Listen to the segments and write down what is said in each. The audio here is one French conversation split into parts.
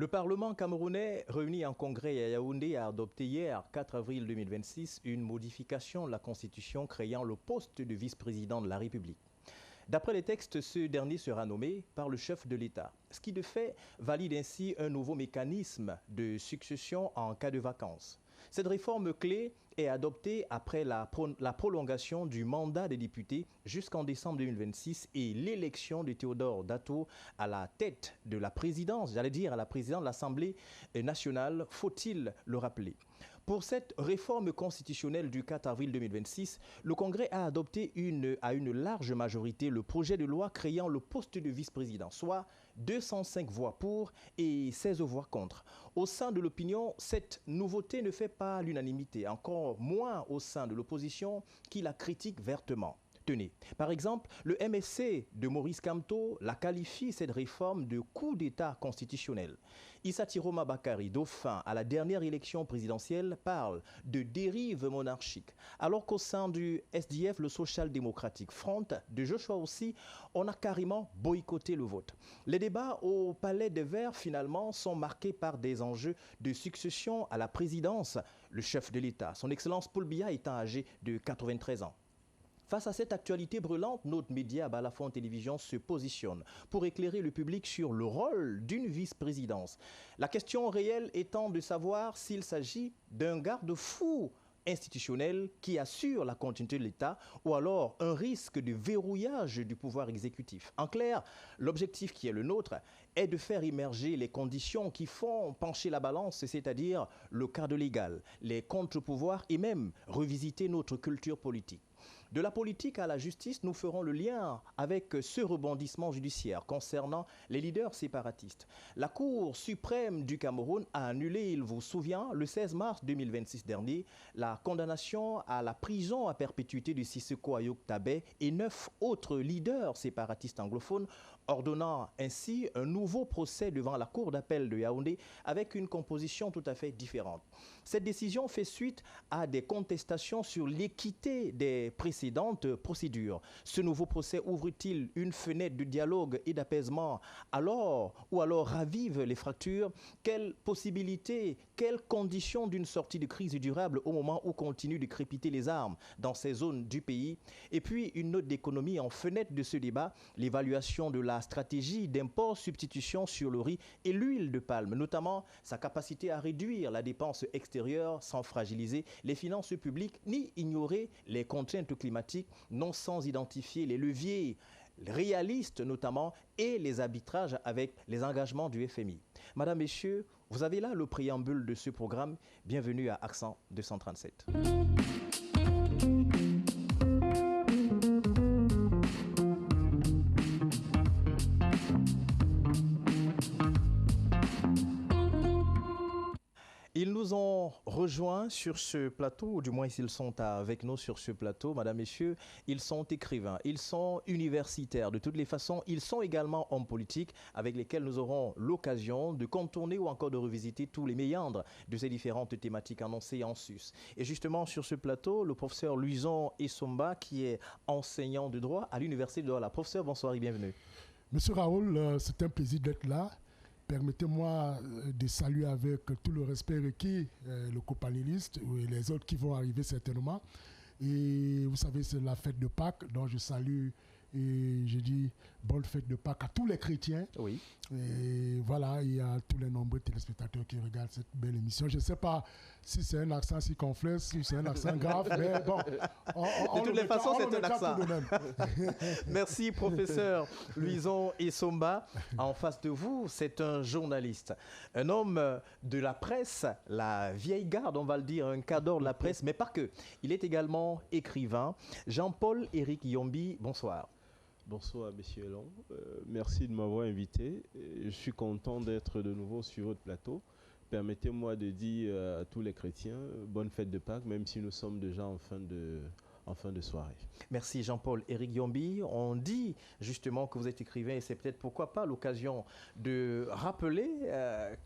Le Parlement camerounais, réuni en congrès à Yaoundé, a adopté hier, 4 avril 2026, une modification de la Constitution créant le poste de vice-président de la République. D'après les textes, ce dernier sera nommé par le chef de l'État, ce qui de fait valide ainsi un nouveau mécanisme de succession en cas de vacances. Cette réforme clé est adoptée après la prolongation du mandat des députés jusqu'en décembre 2026 et l'élection de Théodore Dato à la tête de la présidence, j'allais dire à la présidence de l'Assemblée nationale, faut-il le rappeler. Pour cette réforme constitutionnelle du 4 avril 2026, le Congrès a adopté à une large majorité le projet de loi créant le poste de vice-président, soit 205 voix pour et 16 voix contre. Au sein de l'opinion, cette nouveauté ne fait pas l'unanimité, encore moins au sein de l'opposition qui la critique vertement. Tenez, par exemple, le MSC de Maurice Kamto la qualifie cette réforme de coup d'État constitutionnel. Issa Tiroma Bakari, dauphin à la dernière élection présidentielle, parle de dérive monarchique, alors qu'au sein du SDF, le Social Democratic Front, de Joshua aussi, on a carrément boycotté le vote. Les débats au Palais des Verts, finalement, sont marqués par des enjeux de succession à la présidence. Le chef de l'État, son Excellence Paul Biya, étant âgé de 93 ans. Face à cette actualité brûlante, notre média Balafon Télévision se positionne pour éclairer le public sur le rôle d'une vice-présidence. La question réelle étant de savoir s'il s'agit d'un garde-fou institutionnel qui assure la continuité de l'État ou alors un risque de verrouillage du pouvoir exécutif. En clair, l'objectif qui est le nôtre est de faire émerger les conditions qui font pencher la balance, c'est-à-dire le cadre légal, les contre-pouvoirs et même revisiter notre culture politique. De la politique à la justice, nous ferons le lien avec ce rebondissement judiciaire concernant les leaders séparatistes. La Cour suprême du Cameroun a annulé, il vous souvient, le 16 mars 2026 dernier, la condamnation à la prison à perpétuité de Sissoko Ayok Tabé et 9 autres leaders séparatistes anglophones, ordonnant ainsi un nouveau procès devant la Cour d'appel de Yaoundé avec une composition tout à fait différente. Cette décision fait suite à des contestations sur l'équité des précédentes procédures. Ce nouveau procès ouvre-t-il une fenêtre de dialogue et d'apaisement ou alors ravive les fractures? Quelles possibilités, quelles conditions d'une sortie de crise durable au moment où continuent de crépiter les armes dans ces zones du pays? Et puis une note d'économie en fenêtre de ce débat, l'évaluation de la stratégie d'import-substitution sur le riz et l'huile de palme, notamment sa capacité à réduire la dépense extérieure sans fragiliser les finances publiques ni ignorer les contraintes climatiques, non sans identifier les leviers réalistes notamment et les arbitrages avec les engagements du FMI. Madame, Messieurs, vous avez là le préambule de ce programme. Bienvenue à Accent 237. Ils nous ont rejoints sur ce plateau, ou du moins s'ils sont avec nous sur ce plateau, Madame, Messieurs, ils sont écrivains, ils sont universitaires. De toutes les façons, ils sont également hommes politiques avec lesquels nous aurons l'occasion de contourner ou encore de revisiter tous les méandres de ces différentes thématiques annoncées en sus. Et justement, sur ce plateau, le professeur Luison Essomba, qui est enseignant de droit à l'Université de Douala. Professeur, bonsoir et bienvenue. Monsieur Raoul, c'est un plaisir d'être là. Permettez-moi de saluer avec tout le respect requis le copanéliste et les autres qui vont arriver certainement. Et vous savez, c'est la fête de Pâques, donc je salue et je dis bonne fête de Pâques à tous les chrétiens. Oui. Et voilà, il y a tous les nombreux téléspectateurs qui regardent cette belle émission. Je ne sais pas si c'est un accent circonflexe, si c'est un accent grave, mais bon. De toutes les façons, c'est un accent. Merci, professeur Luison Essomba. En face de vous, c'est un journaliste, un homme de la presse, la vieille garde, on va le dire, un cadre de la presse, mais pas que. Il est également écrivain. Jean-Paul Éric Yombi, bonsoir. Bonsoir, monsieur Elon. Merci de m'avoir invité. Je suis content d'être de nouveau sur votre plateau. Permettez-moi de dire à tous les chrétiens, bonne fête de Pâques, même si nous sommes déjà en fin en fin de soirée. Merci Jean-Paul. Éric Yombi, on dit justement que vous êtes écrivain et c'est peut-être pourquoi pas l'occasion de rappeler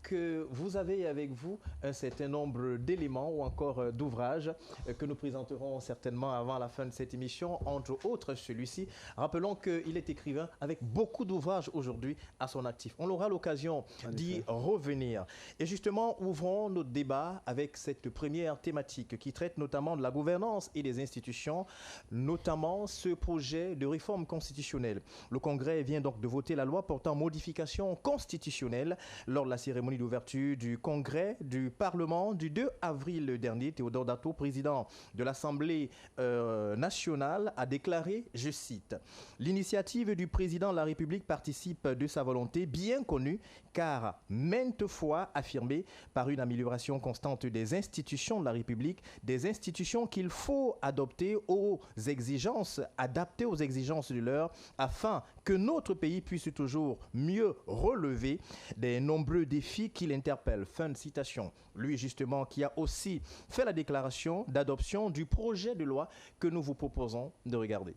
que vous avez avec vous un certain nombre d'éléments ou encore d'ouvrages que nous présenterons certainement avant la fin de cette émission, entre autres celui-ci. Rappelons qu'il est écrivain avec beaucoup d'ouvrages aujourd'hui à son actif. On aura l'occasion d'y revenir. Et justement, ouvrons notre débat avec cette première thématique qui traite notamment de la gouvernance et des institutions, notamment ce projet de réforme constitutionnelle. Le Congrès vient donc de voter la loi portant modification constitutionnelle lors de la cérémonie d'ouverture du Congrès du Parlement du 2 avril dernier. Théodore Dato, président de l'Assemblée nationale, a déclaré, je cite, « L'initiative du président de la République participe de sa volonté bien connue car maintes fois affirmée par une amélioration constante des institutions de la République, des institutions qu'il faut adapter aux exigences de l'heure afin que notre pays puisse toujours mieux relever des nombreux défis qui l'interpellent. » Fin de citation. Lui, justement, qui a aussi fait la déclaration d'adoption du projet de loi que nous vous proposons de regarder.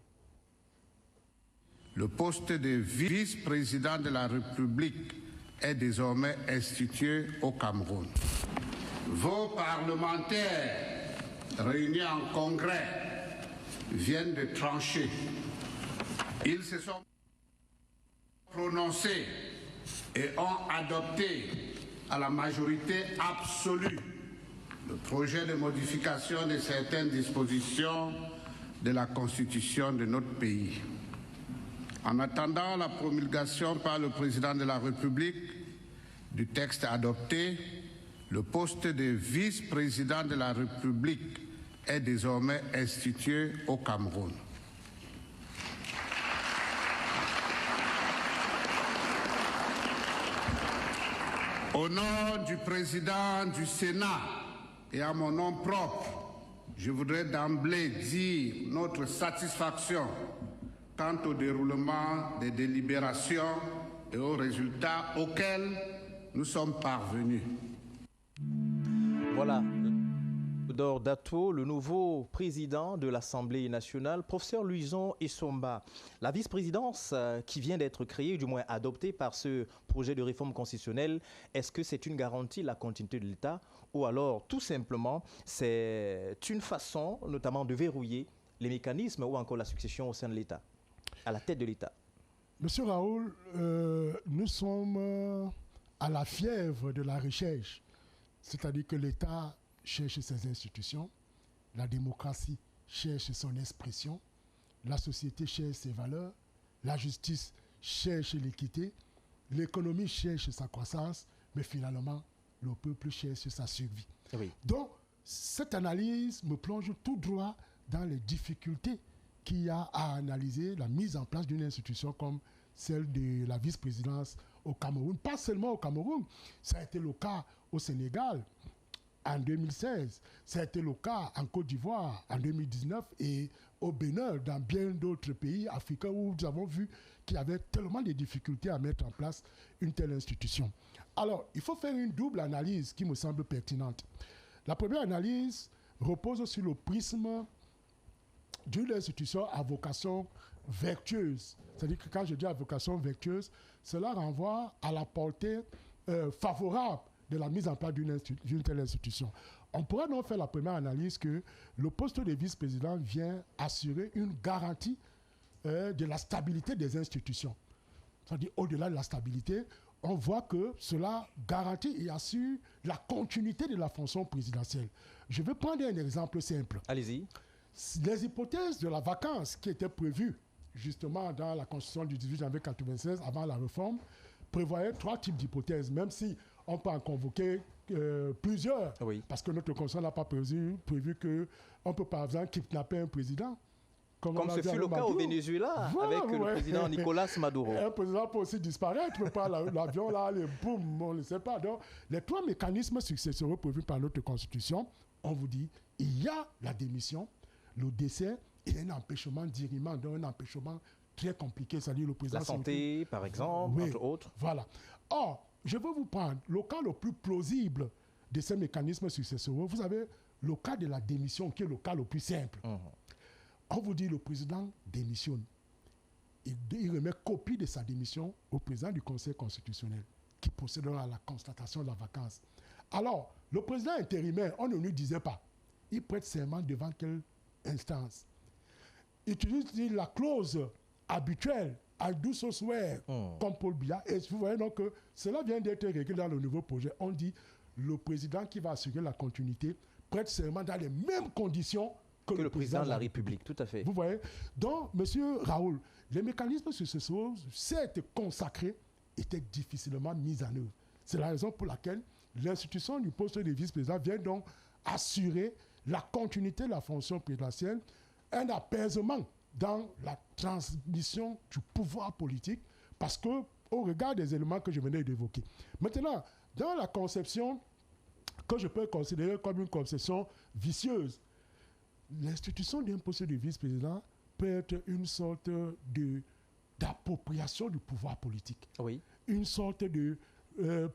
Le poste de vice-président de la République est désormais institué au Cameroun. Vos parlementaires réunis en congrès viennent de trancher. Ils se sont prononcés et ont adopté à la majorité absolue le projet de modification de certaines dispositions de la Constitution de notre pays. En attendant la promulgation par le président de la République du texte adopté, le poste de vice-président de la République est désormais institué au Cameroun. Au nom du président du Sénat et à mon nom propre, je voudrais d'emblée dire notre satisfaction quant au déroulement des délibérations et aux résultats auxquels nous sommes parvenus. Voilà. Théodore Dato, le nouveau président de l'Assemblée nationale, professeur Louison Essomba. La vice-présidence qui vient d'être créée, du moins adoptée par ce projet de réforme constitutionnelle, est-ce que c'est une garantie de la continuité de l'État ou alors tout simplement c'est une façon notamment de verrouiller les mécanismes ou encore la succession au sein de l'État, à la tête de l'État? Monsieur Raoul, nous sommes à la fièvre de la recherche, c'est-à-dire que l'État cherche ses institutions, la démocratie cherche son expression, la société cherche ses valeurs, la justice cherche l'équité, l'économie cherche sa croissance, mais finalement, le peuple cherche sa survie. Oui. Donc, cette analyse me plonge tout droit dans les difficultés qu'il y a à analyser la mise en place d'une institution comme celle de la vice-présidence au Cameroun. Pas seulement au Cameroun, ça a été le cas au Sénégal en 2016, ça a été le cas en Côte d'Ivoire en 2019 et au Bénin, dans bien d'autres pays africains où nous avons vu qu'il y avait tellement de difficultés à mettre en place une telle institution. Alors, il faut faire une double analyse qui me semble pertinente. La première analyse repose sur le prisme d'une institution à vocation vertueuse. C'est-à-dire que quand je dis à vocation vertueuse, cela renvoie à la portée favorable de la mise en place d'une telle institution. On pourrait donc faire la première analyse que le poste de vice-président vient assurer une garantie de la stabilité des institutions. C'est-à-dire, au-delà de la stabilité, on voit que cela garantit et assure la continuité de la fonction présidentielle. Je vais prendre un exemple simple. Allez-y. Les hypothèses de la vacance qui étaient prévues justement dans la Constitution du 18 janvier 1996, avant la réforme, prévoyaient 3 types d'hypothèses, même si on peut en convoquer plusieurs, oui. Parce que notre Constitution n'a pas prévu qu'on peut par exemple kidnapper un président. Comme ce fut le cas au Venezuela, voilà, avec le président Nicolas Maduro. Un président peut aussi disparaître, peut pas l'avion là, allez, boum, on ne sait pas. Donc, les 3 mécanismes successeurs prévus par notre Constitution, on vous dit, il y a la démission, le décès et un empêchement d'irriement, donc un empêchement très compliqué, c'est-à-dire le président... La santé, par exemple, oui, entre autres. Voilà. Or, je veux vous prendre le cas le plus plausible de ces mécanismes successeurs. Vous avez le cas de la démission, qui est le cas le plus simple. On vous dit le président démissionne. Il remet copie de sa démission au président du Conseil constitutionnel qui procédera à la constatation de la vacance. Alors, le président intérimaire, on ne lui disait pas. Il prête serment devant quelle instance? Il utilise la clause habituelle à douce swear, comme Paul Biya. Et vous voyez donc que cela vient d'être réglé dans le nouveau projet. On dit le président qui va assurer la continuité prête serment dans les mêmes conditions que le président de la République. Tout à fait. Vous voyez? Donc, M. Raoul, les mécanismes sur ce chose, certes consacrés, étaient difficilement mis en œuvre. C'est la raison pour laquelle l'institution du poste de vice-président vient donc assurer la continuité de la fonction présidentielle, un apaisement dans la transmission du pouvoir politique, parce que, au regard des éléments que je venais d'évoquer. Maintenant, dans la conception que je peux considérer comme une conception vicieuse, l'institution d'un poste de vice-président peut être une sorte d'appropriation du pouvoir politique. Oui. Une sorte de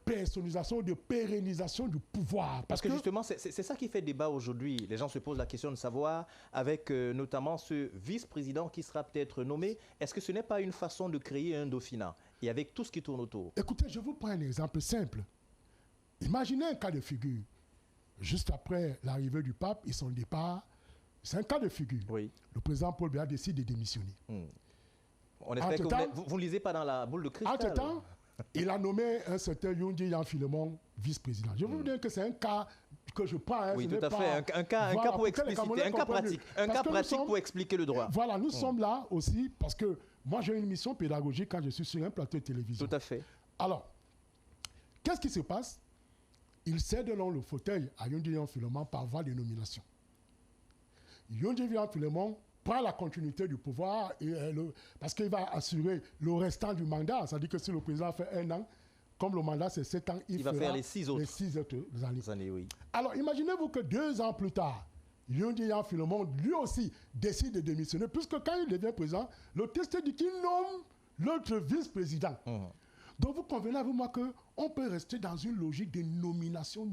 personnalisation, de pérennisation du pouvoir. Parce que justement, c'est ça qui fait débat aujourd'hui. Les gens se posent la question de savoir, avec notamment ce vice-président qui sera peut-être nommé, est-ce que ce n'est pas une façon de créer un dauphinat? Et avec tout ce qui tourne autour. Écoutez, je vous prends un exemple simple. Imaginez un cas de figure. Juste après l'arrivée du pape et son départ, c'est un cas de figure. Oui. Le président Paul Biya décide de démissionner. On espère que vous ne lisez pas dans la boule de cristal. Entre-temps, il a nommé un certain Yondi Yan Philemon vice-président. Je vous dire que c'est un cas que je prends. Oui, tout à fait. Un cas pour expliciter, un cas pratique. Un cas pratique pour expliquer le droit. Voilà, nous sommes là aussi parce que moi j'ai une mission pédagogique quand je suis sur un plateau de télévision. Tout à fait. Alors, qu'est-ce qui se passe? Il cède dans le fauteuil à Yondi Yan Philemon par voie de nomination. Yondi Yan Philemon prend la continuité du pouvoir parce qu'il va assurer le restant du mandat. C'est-à-dire que si le président fait 1 an, comme le mandat c'est 7 ans, il va faire les 6 autres années. Oui. Alors imaginez-vous que 2 ans plus tard, Yondi Yan Philemon lui aussi décide de démissionner, puisque quand il devient président, le texte dit qu'il nomme l'autre vice-président. Donc vous convenez avec moi qu'on peut rester dans une logique de nomination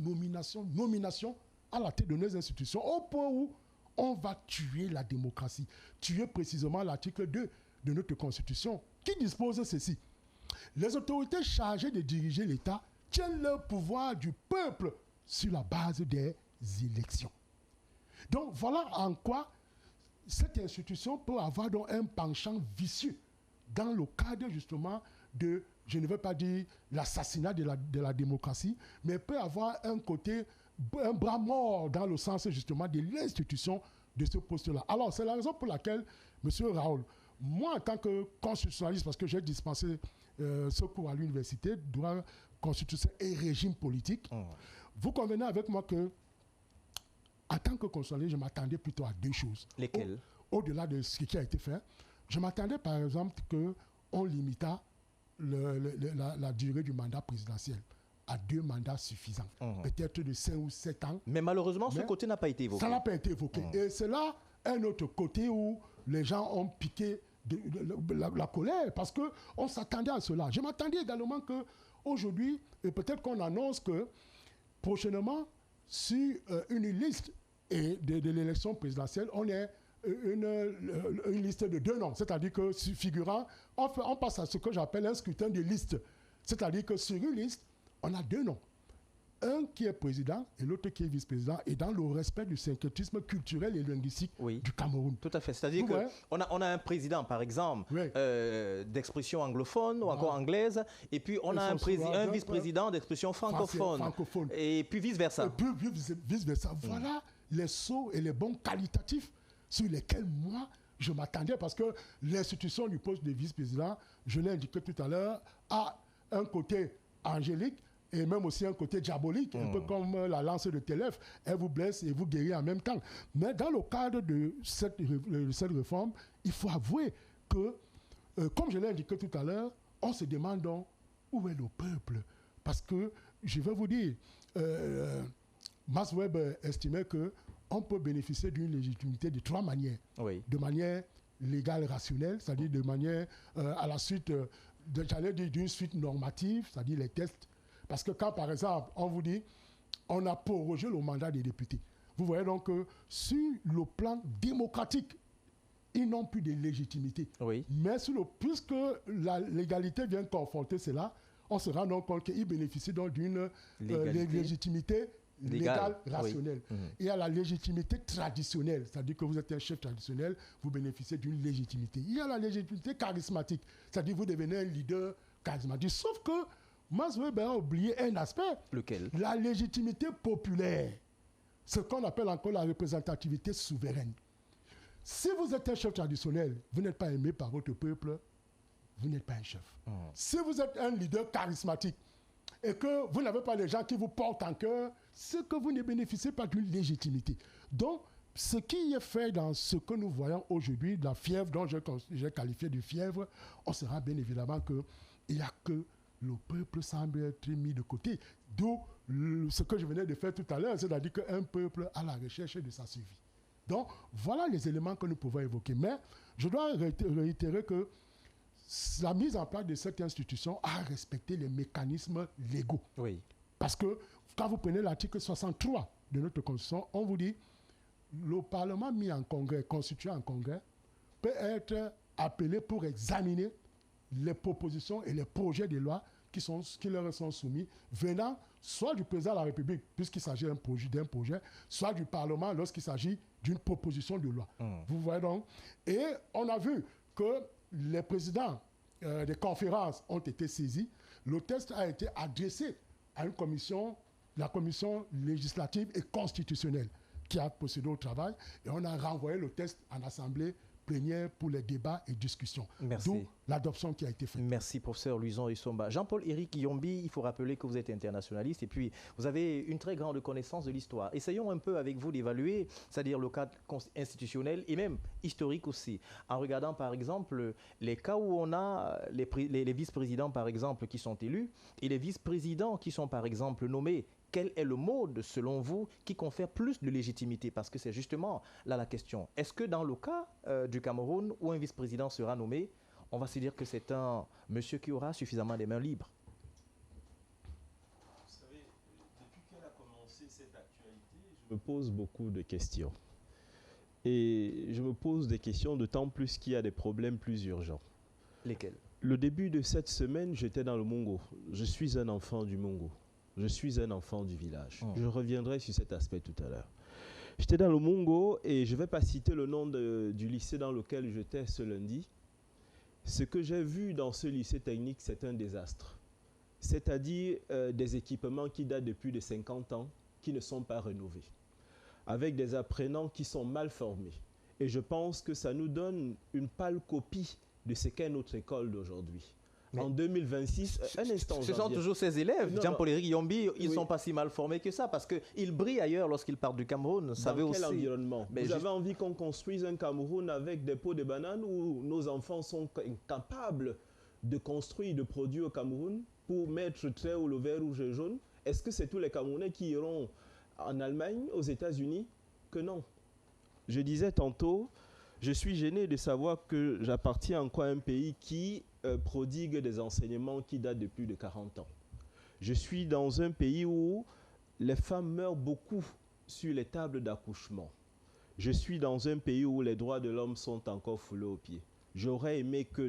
à la tête de nos institutions, au point où on va tuer la démocratie, tuer précisément l'article 2 de notre Constitution, qui dispose ceci. Les autorités chargées de diriger l'État tiennent leur pouvoir du peuple sur la base des élections. Donc voilà en quoi cette institution peut avoir donc un penchant vicieux dans le cadre justement de, je ne veux pas dire l'assassinat de la démocratie, mais peut avoir un bras mort dans le sens justement de l'institution de ce poste-là. Alors, c'est la raison pour laquelle, M. Raoul, moi en tant que constitutionnaliste, parce que j'ai dispensé ce cours à l'université, droit constitutionnel et régime politique, vous convenez avec moi que, en tant que constitutionnaliste, je m'attendais plutôt à 2 choses. Lesquelles? Au-delà de ce qui a été fait, je m'attendais par exemple qu'on limitât la durée du mandat présidentiel à 2 mandats suffisants, peut-être de 5 ou 7 ans. Mais malheureusement, ce côté n'a pas été évoqué. Ça n'a pas été évoqué. Et c'est là un autre côté où les gens ont piqué la colère, parce qu'on s'attendait à cela. Je m'attendais également qu'aujourd'hui, et peut-être qu'on annonce que prochainement, sur une liste de l'élection présidentielle, on ait une liste de 2 noms. C'est-à-dire que figurant, on passe à ce que j'appelle un scrutin de liste. C'est-à-dire que sur une liste, on a 2 noms. Un qui est président et l'autre qui est vice-président, et dans le respect du syncrétisme culturel et linguistique du Cameroun. Tout à fait. C'est-à-dire qu'on a un président, par exemple, d'expression anglophone ou encore anglaise, et puis on a un vice-président d'expression francophone. Et puis vice-versa. Voilà les sauts et les bons qualitatifs sur lesquels moi, je m'attendais, parce que l'institution du poste de vice-président, je l'ai indiqué tout à l'heure, a un côté angélique et même aussi un côté diabolique, un peu comme la lance de Télèphe. Elle vous blesse et vous guérit en même temps. Mais dans le cadre de cette réforme, il faut avouer que, comme je l'ai indiqué tout à l'heure, on se demande donc où est le peuple. Parce que, je vais vous dire, Max Weber estimait qu'on peut bénéficier d'une légitimité de 3 manières. De manière légale, rationnelle, c'est-à-dire de manière à la suite... j'allais dire d'une suite normative, c'est-à-dire les tests. Parce que quand, par exemple, on vous dit, on a prorogé le mandat des députés, vous voyez donc que sur le plan démocratique, ils n'ont plus de légitimité. Oui. Mais puisque la légalité vient confronter cela, on se rend donc compte qu'ils bénéficient donc d'une légitimité légale, rationnelle. Oui. Et à la légitimité traditionnelle, c'est-à-dire que vous êtes un chef traditionnel, vous bénéficiez d'une légitimité. Il y a la légitimité charismatique, c'est-à-dire que vous devenez un leader charismatique. Sauf que Max Weber a oublié un aspect. Lequel? La légitimité populaire. Ce qu'on appelle encore la représentativité souveraine. Si vous êtes un chef traditionnel, vous n'êtes pas aimé par votre peuple, vous n'êtes pas un chef. Si vous êtes un leader charismatique et que vous n'avez pas les gens qui vous portent en cœur, c'est que vous ne bénéficiez pas d'une légitimité. Donc, ce qui est fait dans ce que nous voyons aujourd'hui, la fièvre dont j'ai qualifié de fièvre, on se rend bien évidemment qu'il n'y a que le peuple semble être mis de côté. D'où ce que je venais de faire tout à l'heure, c'est-à-dire qu'un peuple à la recherche de sa survie. Donc, voilà les éléments que nous pouvons évoquer. Mais je dois réitérer que la mise en place de cette institution a respecté les mécanismes légaux. Oui. Parce que quand vous prenez l'article 63 de notre Constitution, on vous dit le Parlement mis en congrès, constitué en congrès, peut être appelé pour examiner les propositions et les projets de loi qui leur sont soumis, venant soit du président de la République, puisqu'il s'agit d'un projet, soit du Parlement lorsqu'il s'agit d'une proposition de loi. Vous voyez donc. Et on a vu que les présidents des conférences ont été saisis. Le texte a été adressé à une commission, la commission législative et constitutionnelle, qui a procédé au travail. Et on a renvoyé le texte en assemblée plénière pour les débats et discussions. Merci. D'où l'adoption qui a été faite. Merci, professeur Luison Isomba. Jean-Paul-Éric Yombi, il faut rappeler que vous êtes internationaliste et puis vous avez une très grande connaissance de l'histoire. Essayons un peu avec vous d'évaluer, c'est-à-dire le cadre institutionnel et même historique aussi, en regardant par exemple les cas où on a les vice-présidents par exemple qui sont élus et les vice-présidents qui sont par exemple nommés. Quel est le mode, selon vous, qui confère plus de légitimité? Parce que c'est justement là la question. Est-ce que dans le cas du Cameroun, où un vice-président sera nommé, on va se dire que c'est un monsieur qui aura suffisamment des mains libres? Vous savez, depuis qu'elle a commencé cette actualité, je me pose beaucoup de questions. Et je me pose des questions d'autant plus qu'il y a des problèmes plus urgents. Lesquels? Le début de cette semaine, j'étais dans le Mongo. Je suis un enfant du Mongo. Je suis un enfant du village. Je reviendrai sur cet aspect tout à l'heure. J'étais dans le Mongo et je ne vais pas citer le nom du lycée dans lequel j'étais ce lundi. Ce que j'ai vu dans ce lycée technique, c'est un désastre. C'est-à-dire des équipements qui datent de plus de 50 ans, qui ne sont pas rénovés, avec des apprenants qui sont mal formés. Et je pense que ça nous donne une pâle copie de ce qu'est notre école d'aujourd'hui. En 2026, un instant. Ce sont toujours ces élèves, Jean-Paul-Éric Yombi, ils ne sont pas si mal formés que ça, parce qu'ils brillent ailleurs lorsqu'ils partent du Cameroun. Dans quel environnement? Vous avez envie qu'on construise un Cameroun avec des pots de bananes où nos enfants sont incapables de construire, de produire au Cameroun pour mettre trait ou le vert, rouge et jaune? Est-ce que c'est tous les Camerounais qui iront en Allemagne, aux États-Unis? Que non. Je disais tantôt, je suis gêné de savoir que j'appartiens encore à un pays qui prodigue des enseignements qui datent de plus de 40 ans. Je suis dans un pays où les femmes meurent beaucoup sur les tables d'accouchement. Je suis dans un pays où les droits de l'homme sont encore foulés aux pieds. J'aurais aimé que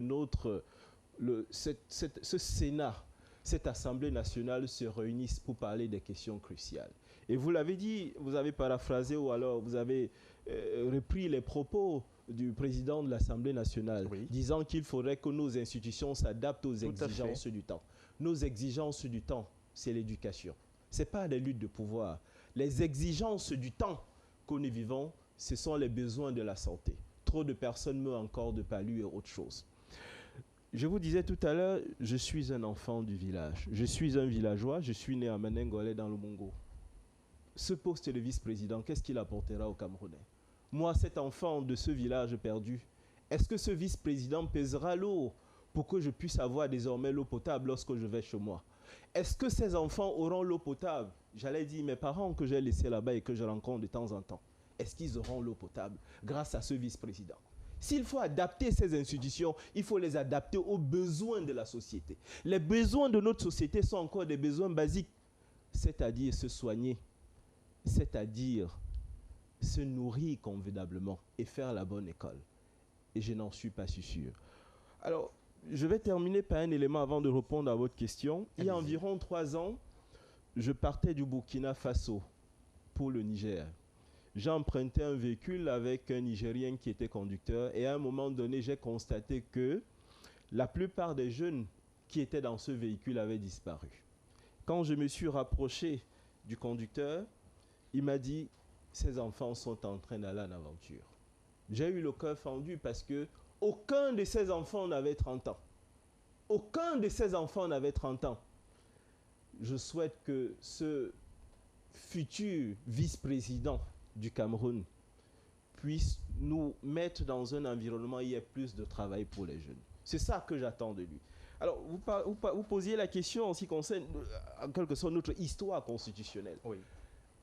ce Sénat, cette Assemblée nationale se réunisse pour parler des questions cruciales. Et vous l'avez dit, vous avez paraphrasé ou alors vous avez repris les propos du président de l'Assemblée nationale, disant qu'il faudrait que nos institutions s'adaptent aux exigences du temps. Nos exigences du temps, c'est l'éducation. Ce n'est pas des luttes de pouvoir. Les exigences du temps que nous vivons, ce sont les besoins de la santé. Trop de personnes meurent encore de palu et autre chose. Je vous disais tout à l'heure, je suis un enfant du village. Je suis un villageois, je suis né à Menengolé dans le Mongo. Ce poste de vice-président, qu'est-ce qu'il apportera aux Camerounais? Moi, cet enfant de ce village perdu, est-ce que ce vice-président pèsera l'eau pour que je puisse avoir désormais l'eau potable lorsque je vais chez moi? Est-ce que ces enfants auront l'eau potable? J'allais dire, mes parents que j'ai laissés là-bas et que je rencontre de temps en temps, est-ce qu'ils auront l'eau potable grâce à ce vice-président? S'il faut adapter ces institutions, il faut les adapter aux besoins de la société. Les besoins de notre société sont encore des besoins basiques, c'est-à-dire se soigner, c'est-à-dire se nourrir convenablement et faire la bonne école. et je n'en suis pas si sûr. Alors, je vais terminer par un élément avant de répondre à votre question. Il y a environ 3 ans, je partais du Burkina Faso pour le Niger. J'ai emprunté un véhicule avec un Nigérien qui était conducteur et à un moment donné, j'ai constaté que la plupart des jeunes qui étaient dans ce véhicule avaient disparu. Quand je me suis rapproché du conducteur, il m'a dit « Ces enfants sont en train d'aller en aventure ». J'ai eu le cœur fendu parce que aucun de ces enfants n'avait 30 ans. Aucun de ces enfants n'avait 30 ans. Je souhaite que ce futur vice-président du Cameroun puisse nous mettre dans un environnement où il y ait plus de travail pour les jeunes. C'est ça que j'attends de lui. Alors, vous posiez la question en ce qui concerne, en quelque sorte, notre histoire constitutionnelle. Oui.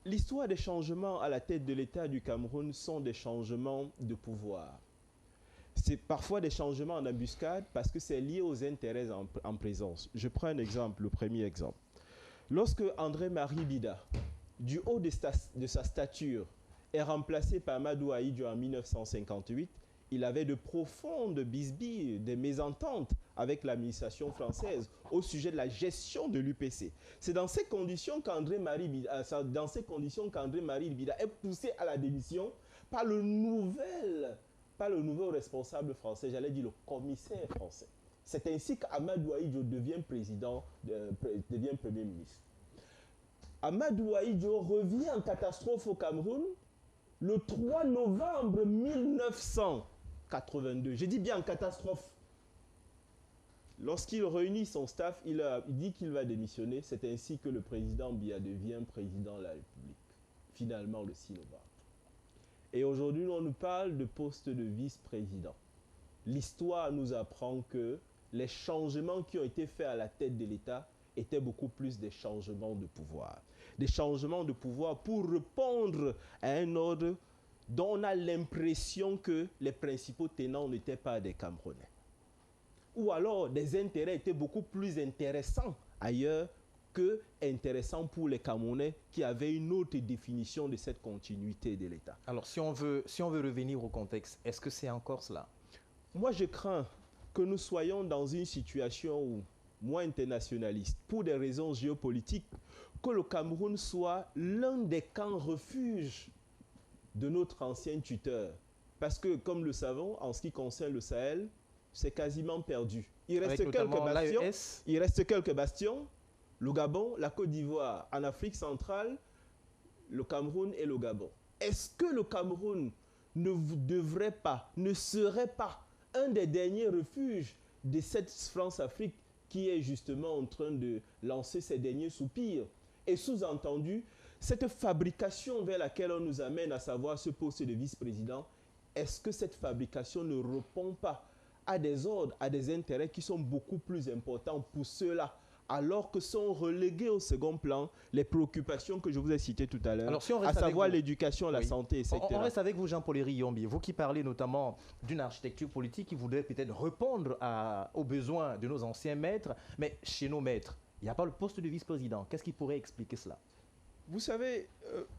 L'histoire des changements à la tête de l'État du Cameroun sont des changements de pouvoir. C'est parfois des changements en embuscade parce que c'est lié aux intérêts en présence. Je prends un exemple, le premier exemple. Lorsque André-Marie Bida, du haut de sa stature, est remplacé par Amadou Ahidjo en 1958, il avait de profondes bisbilles, des mésententes avec l'administration française au sujet de la gestion de l'UPC. C'est dans ces conditions qu'André-Marie Bida est poussé à la démission par le nouvel responsable français, j'allais dire le commissaire français. C'est ainsi qu'Amadou Ahidjo devient Premier ministre. Amadou Ahidjo revient en catastrophe au Cameroun le 3 novembre 1982. Je dis bien en catastrophe. Lorsqu'il réunit son staff, il dit qu'il va démissionner. C'est ainsi que le président Biya devient président de la République. Finalement, le 6 novembre. Et aujourd'hui, on nous parle de poste de vice-président. L'histoire nous apprend que les changements qui ont été faits à la tête de l'État étaient beaucoup plus des changements de pouvoir. Des changements de pouvoir pour répondre à un ordre dont on a l'impression que les principaux tenants n'étaient pas des Camerounais. Ou alors des intérêts étaient beaucoup plus intéressants ailleurs que intéressants pour les Camerounais qui avaient une autre définition de cette continuité de l'État. Alors, si on veut revenir au contexte, est-ce que c'est encore cela? Moi, je crains que nous soyons dans une situation moins internationaliste, pour des raisons géopolitiques, que le Cameroun soit l'un des camps refuges de notre ancien tuteur. Parce que, comme le savons, en ce qui concerne le Sahel, c'est quasiment perdu. Il reste quelques bastions. Le Gabon, la Côte d'Ivoire, en Afrique centrale, le Cameroun et le Gabon. Est-ce que le Cameroun ne serait pas un des derniers refuges de cette France-Afrique qui est justement en train de lancer ses derniers soupirs? Et sous-entendu, cette fabrication vers laquelle on nous amène, à savoir ce poste de vice-président, est-ce que cette fabrication ne répond pas à des ordres, à des intérêts qui sont beaucoup plus importants pour ceux-là, alors que sont relégués au second plan les préoccupations que je vous ai citées tout à l'heure, à savoir l'éducation, la santé, etc. On reste avec vous, Jean-Paul Yombi, vous qui parlez notamment d'une architecture politique qui voudrait peut-être répondre aux besoins de nos anciens maîtres, mais chez nos maîtres, il n'y a pas le poste de vice-président. Qu'est-ce qui pourrait expliquer cela? Vous savez,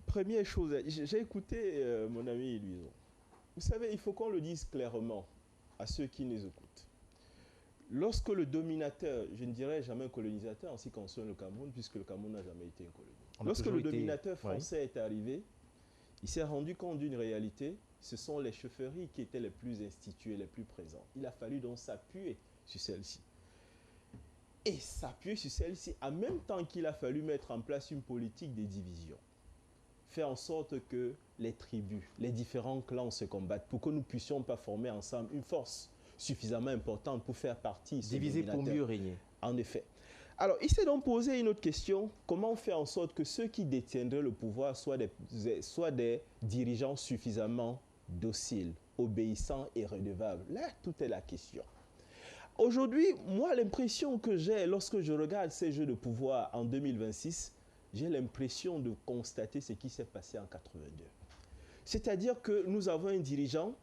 première chose, j'ai écouté mon ami Louison. Vous savez, il faut qu'on le dise clairement à ceux qui nous écoutent. Lorsque le dominateur, je ne dirais jamais un colonisateur en ce qui concerne le Cameroun, puisque le Cameroun n'a jamais été une colonie. Lorsque le dominateur français est arrivé, il s'est rendu compte d'une réalité, ce sont les chefferies qui étaient les plus instituées, les plus présentes. Il a fallu donc s'appuyer sur celles-ci. Et s'appuyer sur celles-ci en même temps qu'il a fallu mettre en place une politique de division. Faire en sorte que les tribus, les différents clans se combattent pour que nous ne puissions pas former ensemble une force suffisamment importante pour faire partie. Diviser pour mieux régner. En effet. Alors, il s'est donc posé une autre question. Comment faire en sorte que ceux qui détiendraient le pouvoir soient des dirigeants suffisamment dociles, obéissants et redevables? Là, tout est la question. Aujourd'hui, moi, l'impression que j'ai lorsque je regarde ces jeux de pouvoir en 2026, j'ai l'impression de constater ce qui s'est passé en 82. C'est-à-dire que nous avons un dirigeant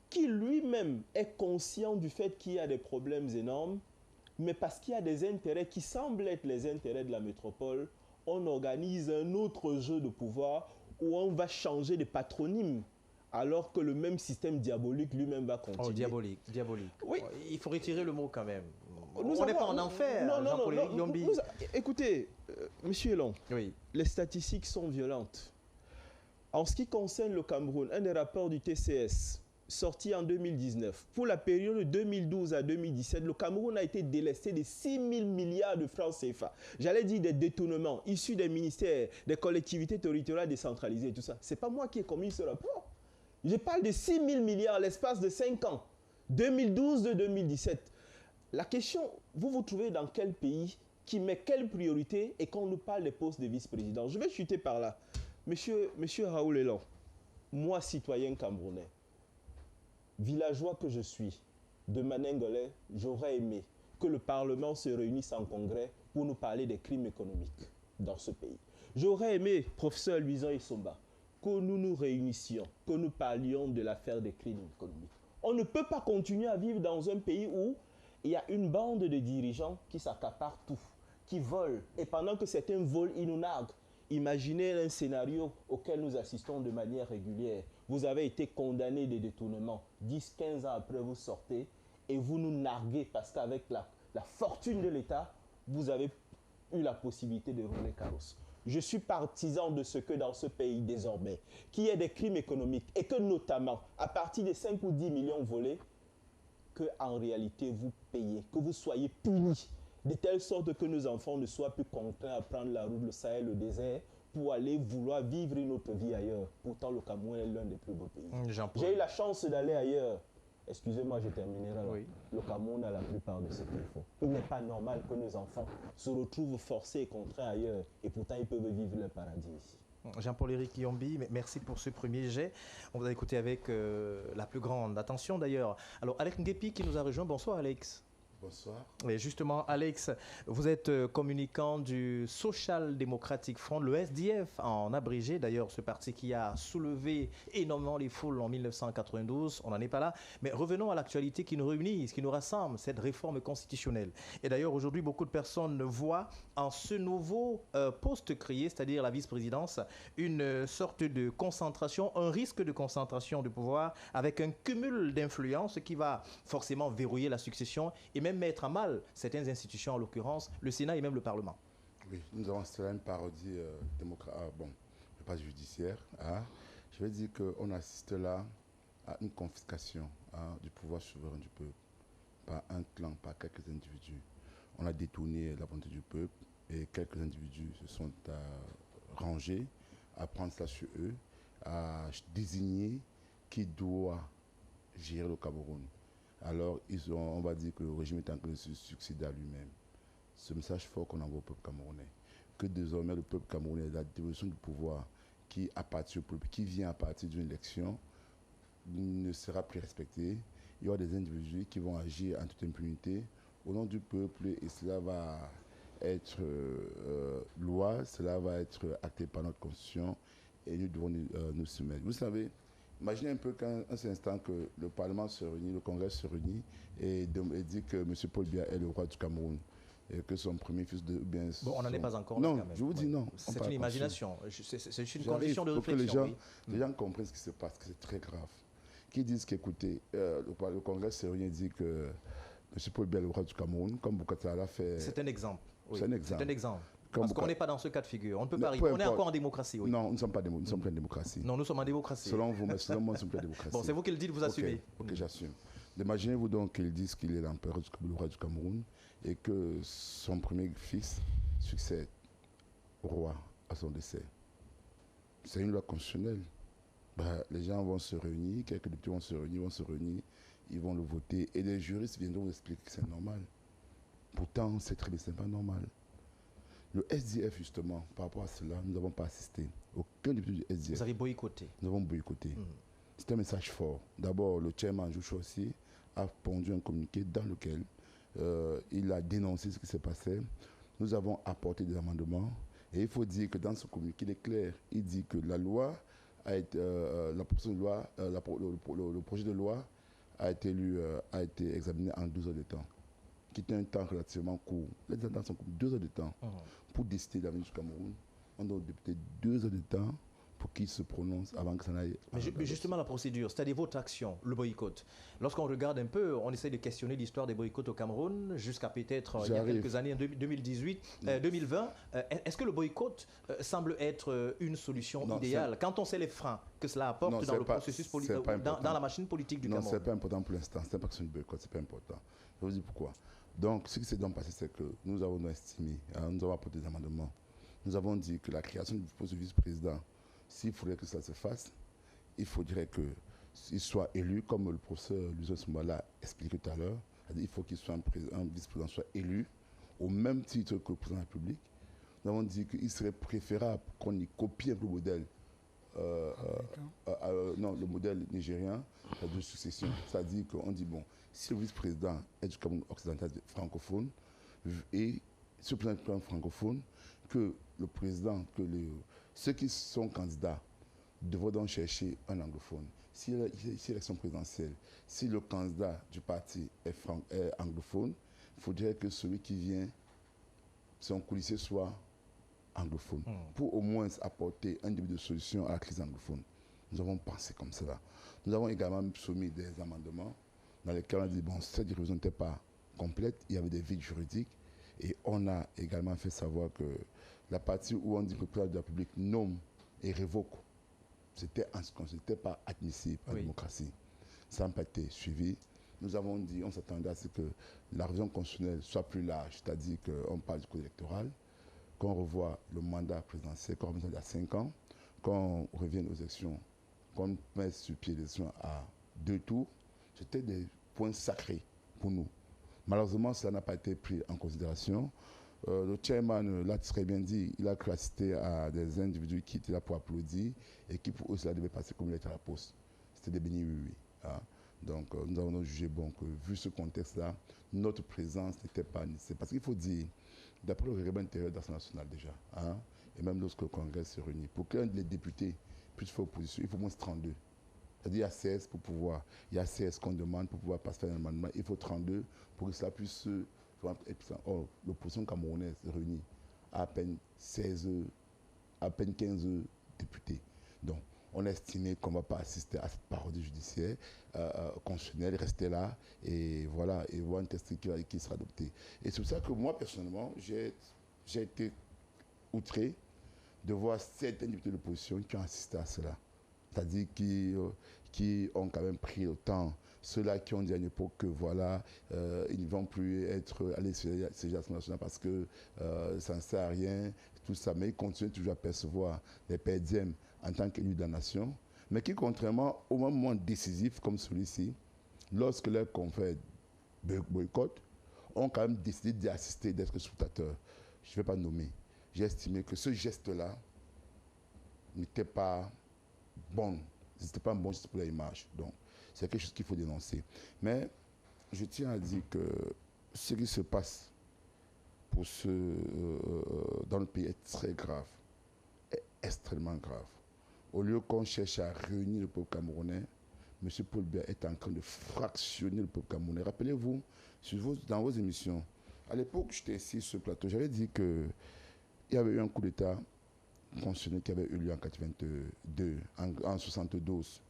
qui lui-même est conscient du fait qu'il y a des problèmes énormes, mais parce qu'il y a des intérêts qui semblent être les intérêts de la métropole, on organise un autre jeu de pouvoir où on va changer de patronyme alors que le même système diabolique lui-même va continuer. Oh, diabolique, diabolique. Oui. Il faut retirer le mot quand même. Nous On n'est avons- pas en enfer, Jean-Paul Yombi. Écoutez, monsieur Elon, Oui. les statistiques sont violentes. En ce qui concerne le Cameroun, un des rapports du TCS sorti en 2019, pour la période de 2012 à 2017, le Cameroun a été délesté de 6 000 milliards de francs CFA. J'allais dire des détournements issus des ministères, des collectivités territoriales décentralisées et tout ça. Ce n'est pas moi qui ai commis ce rapport. Je parle de 6 000 milliards à l'espace de 5 ans, 2012-2017. La question, vous vous trouvez dans quel pays qui met quelle priorité et quand on nous parle des postes de vice-président? Je vais chuter par là. Monsieur Raoul Elon, moi, citoyen camerounais, villageois que je suis, de Maningolais, j'aurais aimé que le Parlement se réunisse en congrès pour nous parler des crimes économiques dans ce pays. J'aurais aimé, professeur Luisan Issomba, que nous nous réunissions, que nous parlions de l'affaire des crimes économiques. On ne peut pas continuer à vivre dans un pays où il y a une bande de dirigeants qui s'accaparent tout, qui volent, et pendant que certains volent, ils nous narguent. Imaginez un scénario auquel nous assistons de manière régulière. Vous avez été condamné des détournements. 10-15 ans après, vous sortez et vous nous narguez parce qu'avec la fortune de l'État, vous avez eu la possibilité de rouler carrosse. Je suis partisan de ce que dans ce pays désormais, qu'il y ait des crimes économiques et que notamment, à partir de 5 ou 10 millions volés, qu'en réalité vous payez, que vous soyez punis, de telle sorte que nos enfants ne soient plus contraints à prendre la route, le Sahel, le désert, pour aller vouloir vivre une autre vie ailleurs. Pourtant, le Cameroun est l'un des plus beaux pays. J'ai eu la chance d'aller ailleurs. Excusez-moi, je terminerai là. Oui. Le Cameroun a la plupart de ce qu'il faut. Il n'est pas normal que nos enfants se retrouvent forcés et contraints ailleurs, et pourtant ils peuvent vivre leur paradis ici. Jean-Paul-Éric Yombi, merci pour ce premier jet. On va écouter avec la plus grande attention d'ailleurs. Alors, Alex Ngepi qui nous a rejoint. Bonsoir, Alex. Bonsoir. Et justement, Alex, vous êtes communicant du Social Democratic Front, le SDF en abrégé. D'ailleurs, ce parti qui a soulevé énormément les foules en 1992. On n'en est pas là. Mais revenons à l'actualité qui nous réunit, ce qui nous rassemble, cette réforme constitutionnelle. Et d'ailleurs, aujourd'hui, beaucoup de personnes voient en ce nouveau poste créé, c'est-à-dire la vice-présidence, une sorte de concentration, un risque de concentration de pouvoir avec un cumul d'influences qui va forcément verrouiller la succession et même mettre à mal certaines institutions, en l'occurrence le Sénat et même le Parlement. Oui, nous avons cela une parodie pas judiciaire. Hein. Je vais dire qu'on assiste là à une confiscation du pouvoir souverain du peuple par un clan, par quelques individus. On a détourné la volonté du peuple et quelques individus se sont rangés à prendre cela sur eux, à désigner qui doit gérer le Cameroun. Alors, on va dire que le régime est en train de se succéder à lui-même. Ce message fort qu'on envoie au peuple camerounais, que désormais le peuple camerounais, la dévolution du pouvoir qui appartient au peuple, qui vient à partir d'une élection, ne sera plus respecté. Il y aura des individus qui vont agir en toute impunité au nom du peuple et cela va être loi, cela va être acté par notre constitution et nous devons nous soumettre. Vous savez, imaginez un peu qu'un seul instant que le Parlement se réunit, le Congrès se réunit et dit que M. Paul Biya est le roi du Cameroun et que son premier fils de... Bien, bon, on n'en est pas encore là. Non, quand même. Je vous dis non. C'est une imagination. C'est une condition de réflexion. Les gens comprennent ce qui se passe, que c'est très grave. Qui disent qu'écoutez, le Congrès se réunit et dit que M. Paul Biya est le roi du Cameroun, comme Bokassa l'a fait... C'est un exemple. Oui. C'est un exemple. C'est un exemple. Parce qu'on n'est pas dans ce cas de figure. On ne peut pas arriver. On est encore en démocratie. Oui. Non, nous ne sommes pas nous sommes plus en démocratie. Non, nous sommes en démocratie. Selon vous, mais selon moi, nous ne sommes plus en démocratie. Bon, c'est vous qui le dites, vous assumez. Ok, j'assume. Imaginez-vous donc qu'ils disent qu'il est l'empereur, le roi du Cameroun, et que son premier fils succède au roi à son décès. C'est une loi constitutionnelle. Les gens vont se réunir, quelques députés vont se réunir, ils vont le voter, et les juristes viendront vous expliquer que c'est normal. Pourtant, c'est très bien, ce n'est pas normal. Le SDF, justement, par rapport à cela, nous n'avons pas assisté. Aucun député du SDF. Vous avez boycotté. Nous avons boycotté. C'est un message fort. D'abord, le chairman Joshua aussi a pondu un communiqué dans lequel il a dénoncé ce qui s'est passé. Nous avons apporté des amendements. Et il faut dire que dans ce communiqué, il est clair. Il dit que la loi a été, le projet de loi a été examiné en 12 heures de temps, qui est un temps relativement court. Les temps sont courts, 2 heures de temps pour décider de l'avenir du Cameroun. On doit députer 2 heures de temps pour faut qu'il se prononce avant que ça n'aille. Mais justement, la procédure, c'est-à-dire votre action, le boycott. Lorsqu'on regarde un peu, on essaie de questionner l'histoire des boycotts au Cameroun jusqu'à peut-être il y a quelques années, en 2020. Est-ce que le boycott semble être une solution idéale quand on sait les freins que cela apporte dans le processus politique, dans la machine politique du Cameroun? Non, ce n'est pas important pour l'instant. Ce n'est pas que c'est une boycott, ce n'est pas important. Je vous dis pourquoi. Donc, ce qui s'est donc passé, c'est que nous avons estimé, nous avons apporté des amendements. Nous avons dit que la création du poste de vice-président, s'il faudrait que ça se fasse, il faudrait qu'il soit élu, comme le professeur Lucien Soumbala l'a expliqué tout à l'heure. Il faut qu'il soit un vice-président soit élu au même titre que le président de la République. Nous avons dit qu'il serait préférable qu'on y copie un peu le modèle, le modèle nigérien de succession. C'est-à-dire qu'on dit, bon, si le vice-président est du Cameroun occidental francophone et sur le plan francophone, que le président, ceux qui sont candidats devront donc chercher un anglophone. Si l'élection présidentielle, si le candidat du parti est anglophone, il faudrait que celui qui vient, son coulissier, soit anglophone, pour au moins apporter un début de solution à la crise anglophone. Nous avons pensé comme cela. Nous avons également soumis des amendements dans lesquels on a dit, bon, cette révision n'était pas complète, il y avait des vides juridiques, et on a également fait savoir que la partie où on dit que le président de la République nomme et révoque, c'était pas admissible en démocratie. Ça n'a pas été suivi. Nous avons dit, on s'attendait à ce que la révision constitutionnelle soit plus large, c'est-à-dire qu'on parle du code électoral, qu'on revoie le mandat présidentiel, qu'on revienne à 5 ans, qu'on revienne aux élections, qu'on mette sur pied les élections à 2 tours. C'était des points sacrés pour nous. Malheureusement, cela n'a pas été pris en considération. Le chairman l'a très bien dit, il a assisté à des individus qui étaient là pour applaudir et qui pour eux cela devait passer comme il était à la poste. C'était des bénis oui. Hein. Donc nous avons jugé bon que vu ce contexte-là, notre présence n'était pas nécessaire. Parce qu'il faut dire, d'après le règlement intérieur de l'Assemblée nationale déjà, hein, et même lorsque le Congrès se réunit, pour qu'un des députés puisse faire opposition, il faut au moins 32. C'est-à-dire il y a 16 pour pouvoir, il y a 16 qu'on demande pour pouvoir passer un amendement, il faut 32 pour que cela puisse. Or, l'opposition camerounaise réunit à peine 15 députés. Donc, on a estimé qu'on ne va pas assister à cette parodie judiciaire constitutionnelle, rester là et voilà, et voir un texte qui sera adopté. Et c'est pour ça que moi, personnellement, j'ai été outré de voir certains députés de l'opposition qui ont assisté à cela. C'est-à-dire qui ont quand même pris le temps. Ceux-là qui ont dit à une époque que voilà, ils ne vont plus aller sur l'Assemblée nationale parce que ça ne sert à rien, tout ça, mais ils continuent toujours à percevoir les perdièmes en tant qu'élus de la nation, mais qui, contrairement au moment décisif comme celui-ci, lorsque leurs confrères boycottent, ont quand même décidé d'y assister, d'être scrutateurs. Je ne vais pas nommer. J'ai estimé que ce geste-là n'était pas bon. C'était pas un bon geste pour l'image. Donc, c'est quelque chose qu'il faut dénoncer. Mais je tiens à dire que ce qui se passe dans le pays est très grave, est extrêmement grave. Au lieu qu'on cherche à réunir le peuple camerounais, M. Paul Biya est en train de fractionner le peuple camerounais. Rappelez-vous, dans vos émissions, à l'époque où j'étais ici sur ce plateau, j'avais dit qu'il y avait eu un coup d'État constitutionnel qui avait eu lieu en 1982, en 72,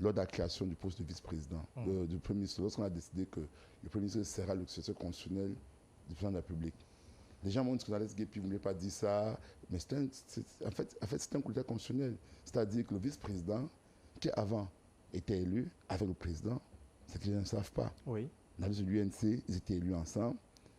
lors de la création du poste de vice-président du Premier ministre, lorsqu'on a décidé que le Premier ministre sera le successeur constitutionnel du président de la République. Les gens m'ont dit que Alex Guépi ne voulait pas dire ça, mais en fait, c'est un coup d'État constitutionnel. C'est-à-dire que le vice-président, qui avant était élu avec le président, c'est que les gens ne savent pas. Oui. Dans l'UNC, ils étaient élus ensemble,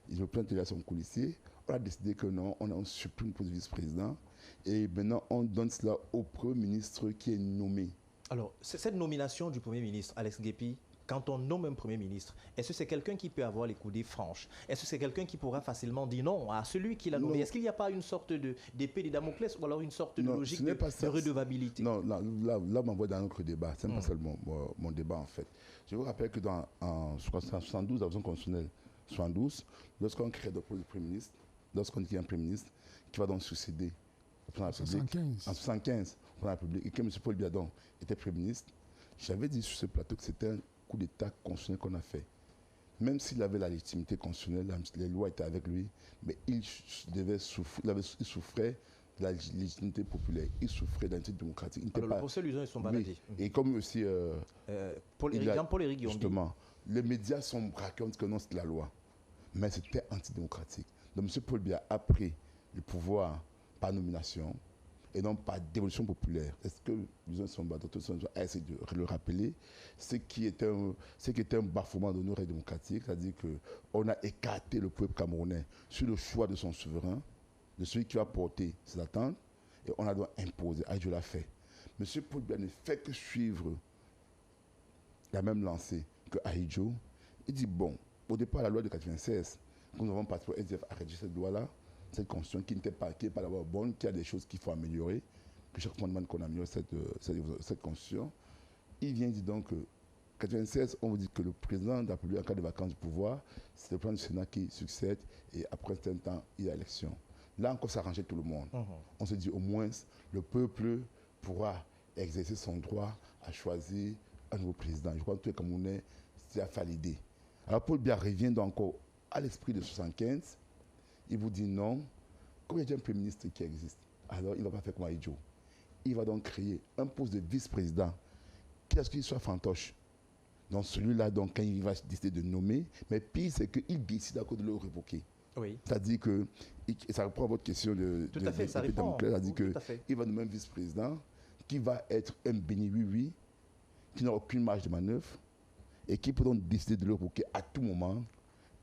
ils ont plein de son coulissier. On a décidé que non, on supprime le poste de vice-président et maintenant on donne cela au Premier ministre qui est nommé. Alors, cette nomination du Premier ministre, Alex Guépi, quand on nomme un Premier ministre, est-ce que c'est quelqu'un qui peut avoir les coudées franches? Est-ce que c'est quelqu'un qui pourra facilement dire non à celui qui l'a nommé? Est-ce qu'il n'y a pas une sorte d'épée de Damoclès ou alors une sorte de logique de redevabilité? Non, là on m'envoie dans un autre débat. Ce n'est pas seulement mon débat en fait. Je vous rappelle que en 72, la version constitutionnelle 72, lorsqu'on crée le Premier ministre, lorsqu'on dit qu'il y a un Premier ministre qui va donc succéder au président de la République, en 75, au président de la République, et que M. Paul Biya était Premier ministre, j'avais dit sur ce plateau que c'était un coup d'État constitutionnel qu'on a fait. Même s'il avait la légitimité constitutionnelle, les lois étaient avec lui, mais il souffrait de la légitimité populaire. Il souffrait d'un titre démocratique. Alors, le procès Luzon, ils sont baladés. Et comme aussi... Jean-Paul Éric Yombi. Justement, les médias sont racontent que non, c'est la loi. Mais c'était antidémocratique. Donc, M. Paul Biya a pris le pouvoir par nomination et non par dévolution populaire. Est-ce que Luzon Somba, Dr. Sonjo, a essayé de le rappeler, ce qui était un bafouement de nos règles démocratiques, c'est-à-dire qu'on a écarté le peuple camerounais sur le choix de son souverain, de celui qui va porter ses attentes, et on a dû imposer. Aïdjo l'a fait. M. Paul Biya ne fait que suivre la même lancée que Aïdjo. Il dit, bon, au départ, la loi de 96, nous avons participé au SDF à rédiger cette loi-là, cette constitution qui n'était pas d'abord bonne, qui a des choses qu'il faut améliorer, que chaque fois demande qu'on améliore cette constitution. Il vient dire donc que 96, on vous dit que le président de la République, en cas de vacances du pouvoir, c'est le président du Sénat qui succède et après un certain temps, il y a élection. Là encore, ça arrangeait tout le monde. On se dit au moins, le peuple pourra exercer son droit à choisir un nouveau président. Je crois que tout le Camerounais, c'est à faire l'idée. Alors Paul Biya revient donc encore à l'esprit de 75. Il vous dit non, comme il y a déjà un Premier ministre qui existe, alors il ne va pas faire comme Aïdjo. Il va donc créer un poste de vice-président qui est ce qu'il soit fantoche. Donc celui-là, donc, quand il va décider de nommer, mais pire, c'est qu'il décide à cause de le révoquer. Oui. C'est-à-dire que, et ça reprend à votre question de tout à fait, ça répond. C'est-à-dire qu'il va nommer un vice-président qui va être un béni oui-oui, qui n'a aucune marge de manœuvre, et qui peut donc décider de le révoquer à tout moment,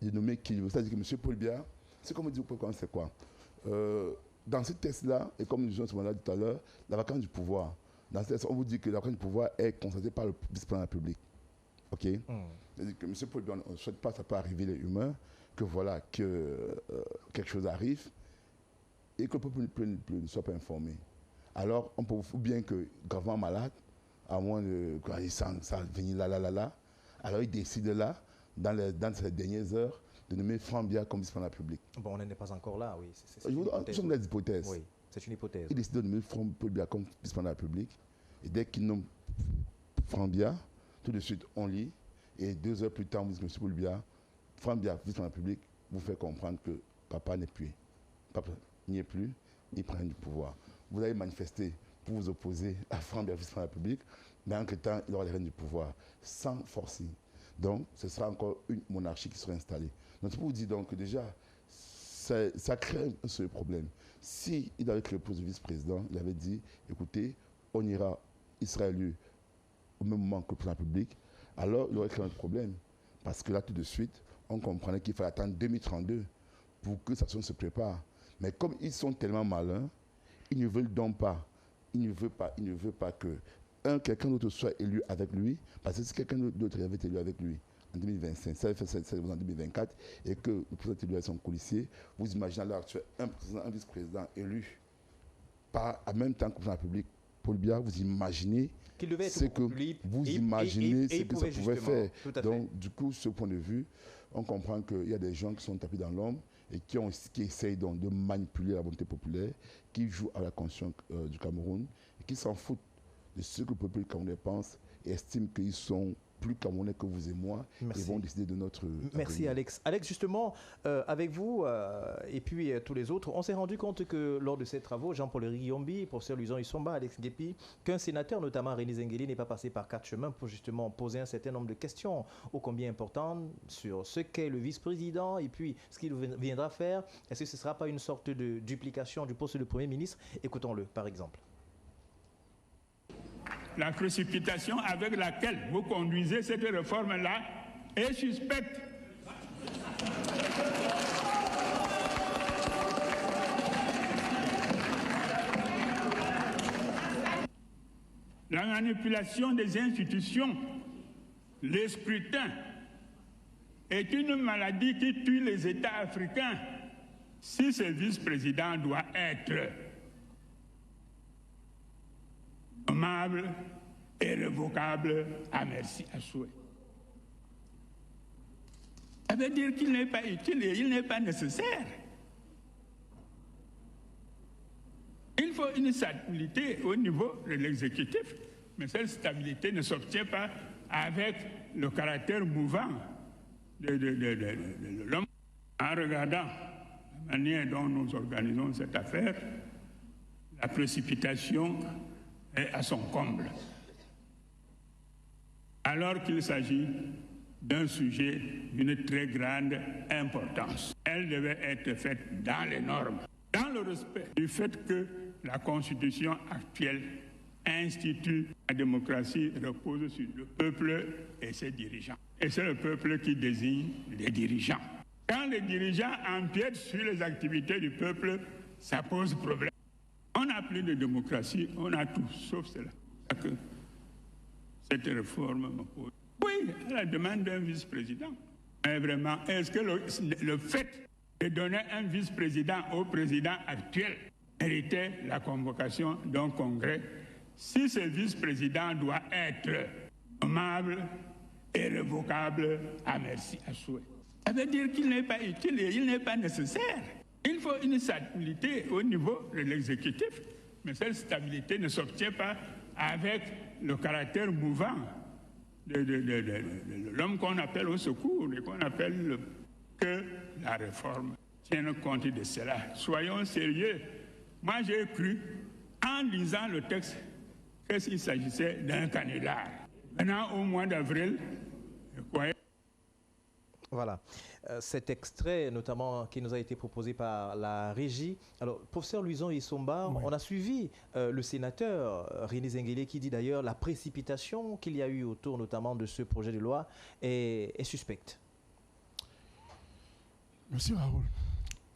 de nommer qui il veut. C'est-à-dire que M. Paul Biya, c'est comme on dit au peuple, c'est quoi dans ce texte-là, et comme nous disons tout à l'heure, la vacance du pouvoir. Dans ce texte, on vous dit que la vacance du pouvoir est constatée par le vice-président de la République. OK C'est-à-dire que M. Paul Biya, on ne souhaite pas, ça peut arriver les humains, que voilà, que quelque chose arrive et que le peuple ne soit pas informé. Alors, on peut ou bien que gravement malade, à moins de quand il sent ça venir là, alors il décide là, dans ces dernières heures, de nommer Franck Biya comme vice-président de la République. Bon, on n'en est pas encore là, oui. Ce sont des hypothèses. Oui, c'est une hypothèse. Il décide de nommer Franck Biya comme vice-président de la République. Et dès qu'il nomme Franck Biya, tout de suite, on lit. Et 2 heures plus tard, on dit que M. Paul Biya, Franck Biya, vice-président de la République, vous fait comprendre que papa n'est plus. Papa n'y est plus, il prend du pouvoir. Vous avez manifesté pour vous opposer à Franck Biya, vice-président de la République, mais en quelque temps, il aura les rênes du pouvoir, sans forcing. Donc, ce sera encore une monarchie qui sera installée. Donc, pour vous dire donc que déjà, ça crée un seul problème. Si il avait créé le poste de vice-président, il avait dit, écoutez, il sera élu au même moment que le président de la République, alors il aurait créé un problème. Parce que là, tout de suite, on comprenait qu'il fallait attendre 2032 pour que ça se prépare. Mais comme ils sont tellement malins, ils ne veulent donc pas, il ne veut pas que quelqu'un d'autre soit élu avec lui, parce que si quelqu'un d'autre avait été élu avec lui en 2025, ça fait en 2024, et que le président est élu avec son policier, vous imaginez alors que un vice-président élu en même temps que le président de la République, Paul Biya, vous imaginez ce que ça pouvait faire. Donc, du coup, ce point de vue, on comprend qu'il y a des gens qui sont tapés dans l'ombre et qui essayent donc de manipuler la volonté populaire, qui jouent à la conscience du Cameroun et qui s'en foutent de ce que le peuple camerounais pense et estime qu'ils sont plus camerounais que vous et moi. Merci. Et vont décider de notre Merci avenir. Alex. Alex, justement, avec vous et puis tous les autres, on s'est rendu compte que lors de ces travaux, Jean-Paul Éric Yombi, professeur Luzon Isomba, Alex Guépi, qu'un sénateur, notamment René Zengeli, n'est pas passé par 4 chemins pour justement poser un certain nombre de questions ô combien importantes sur ce qu'est le vice-président et puis ce qu'il viendra faire. Est-ce que ce ne sera pas une sorte de duplication du poste de Premier ministre? Écoutons-le, par exemple. La précipitation avec laquelle vous conduisez cette réforme-là est suspecte. La manipulation des institutions, les scrutins, est une maladie qui tue les États africains. Si ce vice-président doit être nommable et révocable à merci, à souhait. Ça veut dire qu'il n'est pas utile et il n'est pas nécessaire. Il faut une stabilité au niveau de l'exécutif, mais cette stabilité ne s'obtient pas avec le caractère mouvant de l'homme. En regardant la manière dont nous organisons cette affaire, la précipitation est à son comble. Alors qu'il s'agit d'un sujet d'une très grande importance. Elle devait être faite dans les normes, dans le respect du fait que la Constitution actuelle institue la démocratie repose sur le peuple et ses dirigeants. Et c'est le peuple qui désigne les dirigeants. Quand les dirigeants empiètent sur les activités du peuple, ça pose problème. On n'a plus de démocratie, on a tout, sauf cela. Que cette réforme me pose. Oui, à la demande d'un vice-président. Mais vraiment, est-ce que le fait de donner un vice-président au président actuel méritait la convocation d'un congrès si ce vice-président doit être nommable et révocable à merci, à souhait? Ça veut dire qu'il n'est pas utile et il n'est pas nécessaire. Il faut une stabilité au niveau de l'exécutif, mais cette stabilité ne s'obtient pas avec le caractère mouvant de l'homme qu'on appelle au secours et qu'on appelle que la réforme tienne compte de cela. Soyons sérieux. Moi, j'ai cru, en lisant le texte, qu'il s'agissait d'un canular. Maintenant, au mois d'avril, je croyais... Voilà. Cet extrait, notamment, qui nous a été proposé par la régie. Alors, professeur Louison Isomba, oui. On a suivi le sénateur René Zenguele qui dit d'ailleurs la précipitation qu'il y a eu autour notamment de ce projet de loi est suspecte. Monsieur Raoul,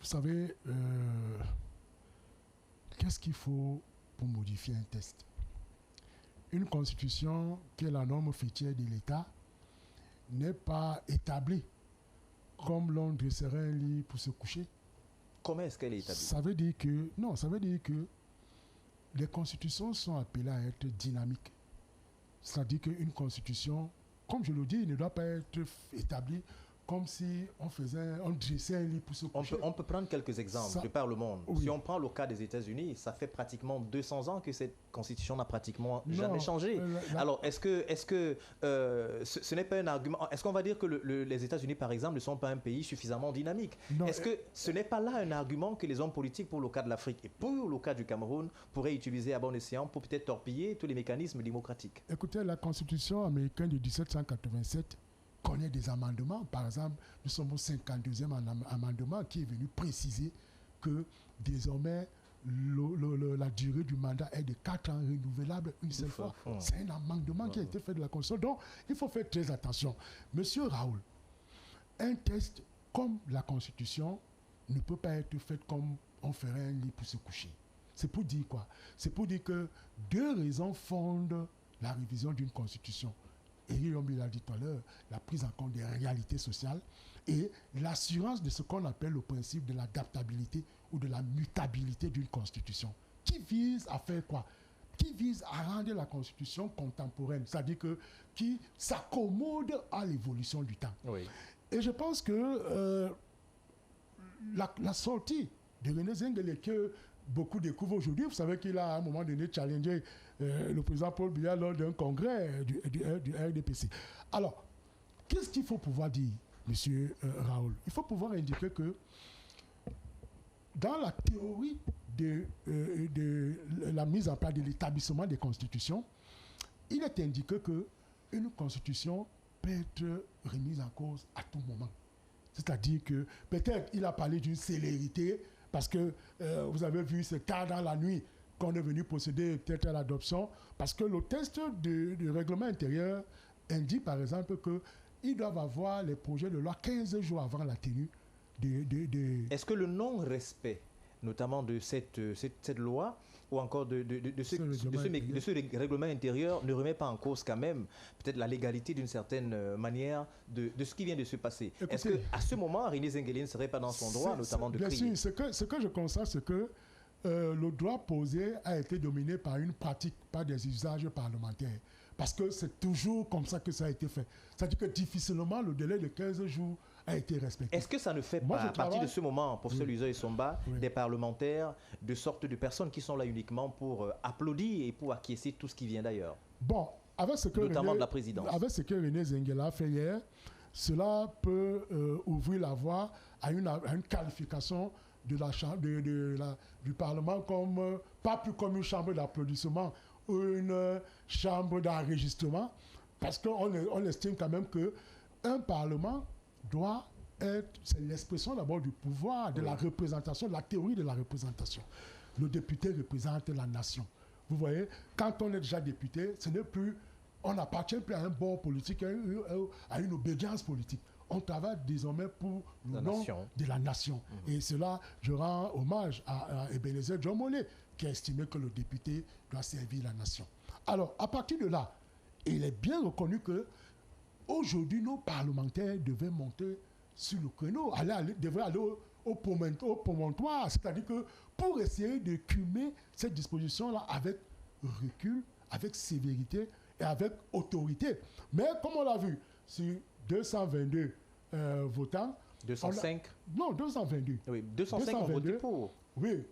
vous savez, qu'est-ce qu'il faut pour modifier un texte? Une constitution qui est la norme fêtière de l'État n'est pas établie comme l'on dresserait un lit pour se coucher. Comment est-ce qu'elle est établie? Ça veut dire que les constitutions sont appelées à être dynamiques. C'est-à-dire qu'une constitution, comme je le dis, ne doit pas être établie comme si on dressait un lit pour se coucher. On peut prendre quelques exemples de par le monde. Oui. Si on prend le cas des États-Unis, ça fait pratiquement 200 ans que cette constitution n'a pratiquement jamais changé. Alors, est-ce que ce n'est pas un argument? Est-ce qu'on va dire que les États-Unis, par exemple, ne sont pas un pays suffisamment dynamique? Est-ce que ce n'est pas là un argument que les hommes politiques, pour le cas de l'Afrique et pour le cas du Cameroun, pourraient utiliser à bon escient pour peut-être torpiller tous les mécanismes démocratiques? Écoutez, la constitution américaine de 1787 connaît des amendements. Par exemple, nous sommes au 52e amendement qui est venu préciser que désormais la durée du mandat est de 4 ans renouvelable une seule fois. C'est un amendement qui a été fait de la Constitution. Donc, il faut faire très attention. Monsieur Raoul, un texte comme la Constitution ne peut pas être fait comme on ferait un lit pour se coucher. C'est pour dire quoi? C'est pour dire que 2 raisons fondent la révision d'une Constitution. Et Guillaume l'a dit tout à l'heure, la prise en compte des réalités sociales et l'assurance de ce qu'on appelle le principe de l'adaptabilité ou de la mutabilité d'une constitution. Qui vise à faire quoi? Qui vise à rendre la constitution contemporaine, c'est-à-dire qui s'accommode à l'évolution du temps. Oui. Et je pense que la sortie de René Zenguele que beaucoup découvrent aujourd'hui, vous savez qu'il a à un moment donné challengé le président Paul Biya lors d'un congrès du RDPC. Alors, qu'est-ce qu'il faut pouvoir dire, monsieur Raoul? Il faut pouvoir indiquer que dans la théorie de la mise en place de l'établissement des constitutions, il est indiqué qu'une constitution peut être remise en cause à tout moment. C'est-à-dire que peut-être il a parlé d'une célérité parce que vous avez vu, c'est tard dans la nuit qu'on est venu procéder peut-être à l'adoption, parce que le texte du règlement intérieur indique par exemple qu'ils doivent avoir les projets de loi 15 jours avant la tenue de... Est-ce que le non-respect, notamment de cette loi, ou encore de ce règlement intérieur, ne remet pas en cause quand même peut-être la légalité d'une certaine manière de ce qui vient de se passer? Écoutez, est-ce qu'à ce moment, René Zenguele ne serait pas dans son droit, notamment de crier? Bien sûr, ce que je constate, c'est que le droit posé a été dominé par une pratique, par des usages parlementaires. Parce que c'est toujours comme ça que ça a été fait. C'est-à-dire que difficilement le délai de 15 jours a été respecté. Est-ce que ça ne fait pas, à partir de ce moment, professeur Louison Isomba, des parlementaires, de sorte de personnes qui sont là uniquement pour applaudir et pour acquiescer tout ce qui vient d'ailleurs? Bon, avec ce que notamment de la présidence. Avec ce que René Zenguele a fait hier, cela peut ouvrir la voie à une qualification du Parlement comme, pas plus comme une chambre d'applaudissement ou une chambre d'enregistrement, parce qu'on estime quand même qu'un Parlement doit être, c'est l'expression d'abord du pouvoir, de la représentation, de la théorie de la représentation. Le député représente la nation. Vous voyez, quand on est déjà député, ce n'est plus, on n'appartient plus à un bord politique, à une obédience politique. On travaille désormais pour le nom de la nation. Et cela, je rends hommage à Ebenezer John Monet, qui a estimé que le député doit servir la nation. Alors, à partir de là, il est bien reconnu que aujourd'hui, nos parlementaires devaient monter sur le créneau, devraient aller au promontoire, c'est-à-dire que pour essayer de cumer cette disposition-là avec recul, avec sévérité et avec autorité. Mais comme on l'a vu, sur 222 votants... 205 Non, 222. Oui, 205 ont voté pour. Oui,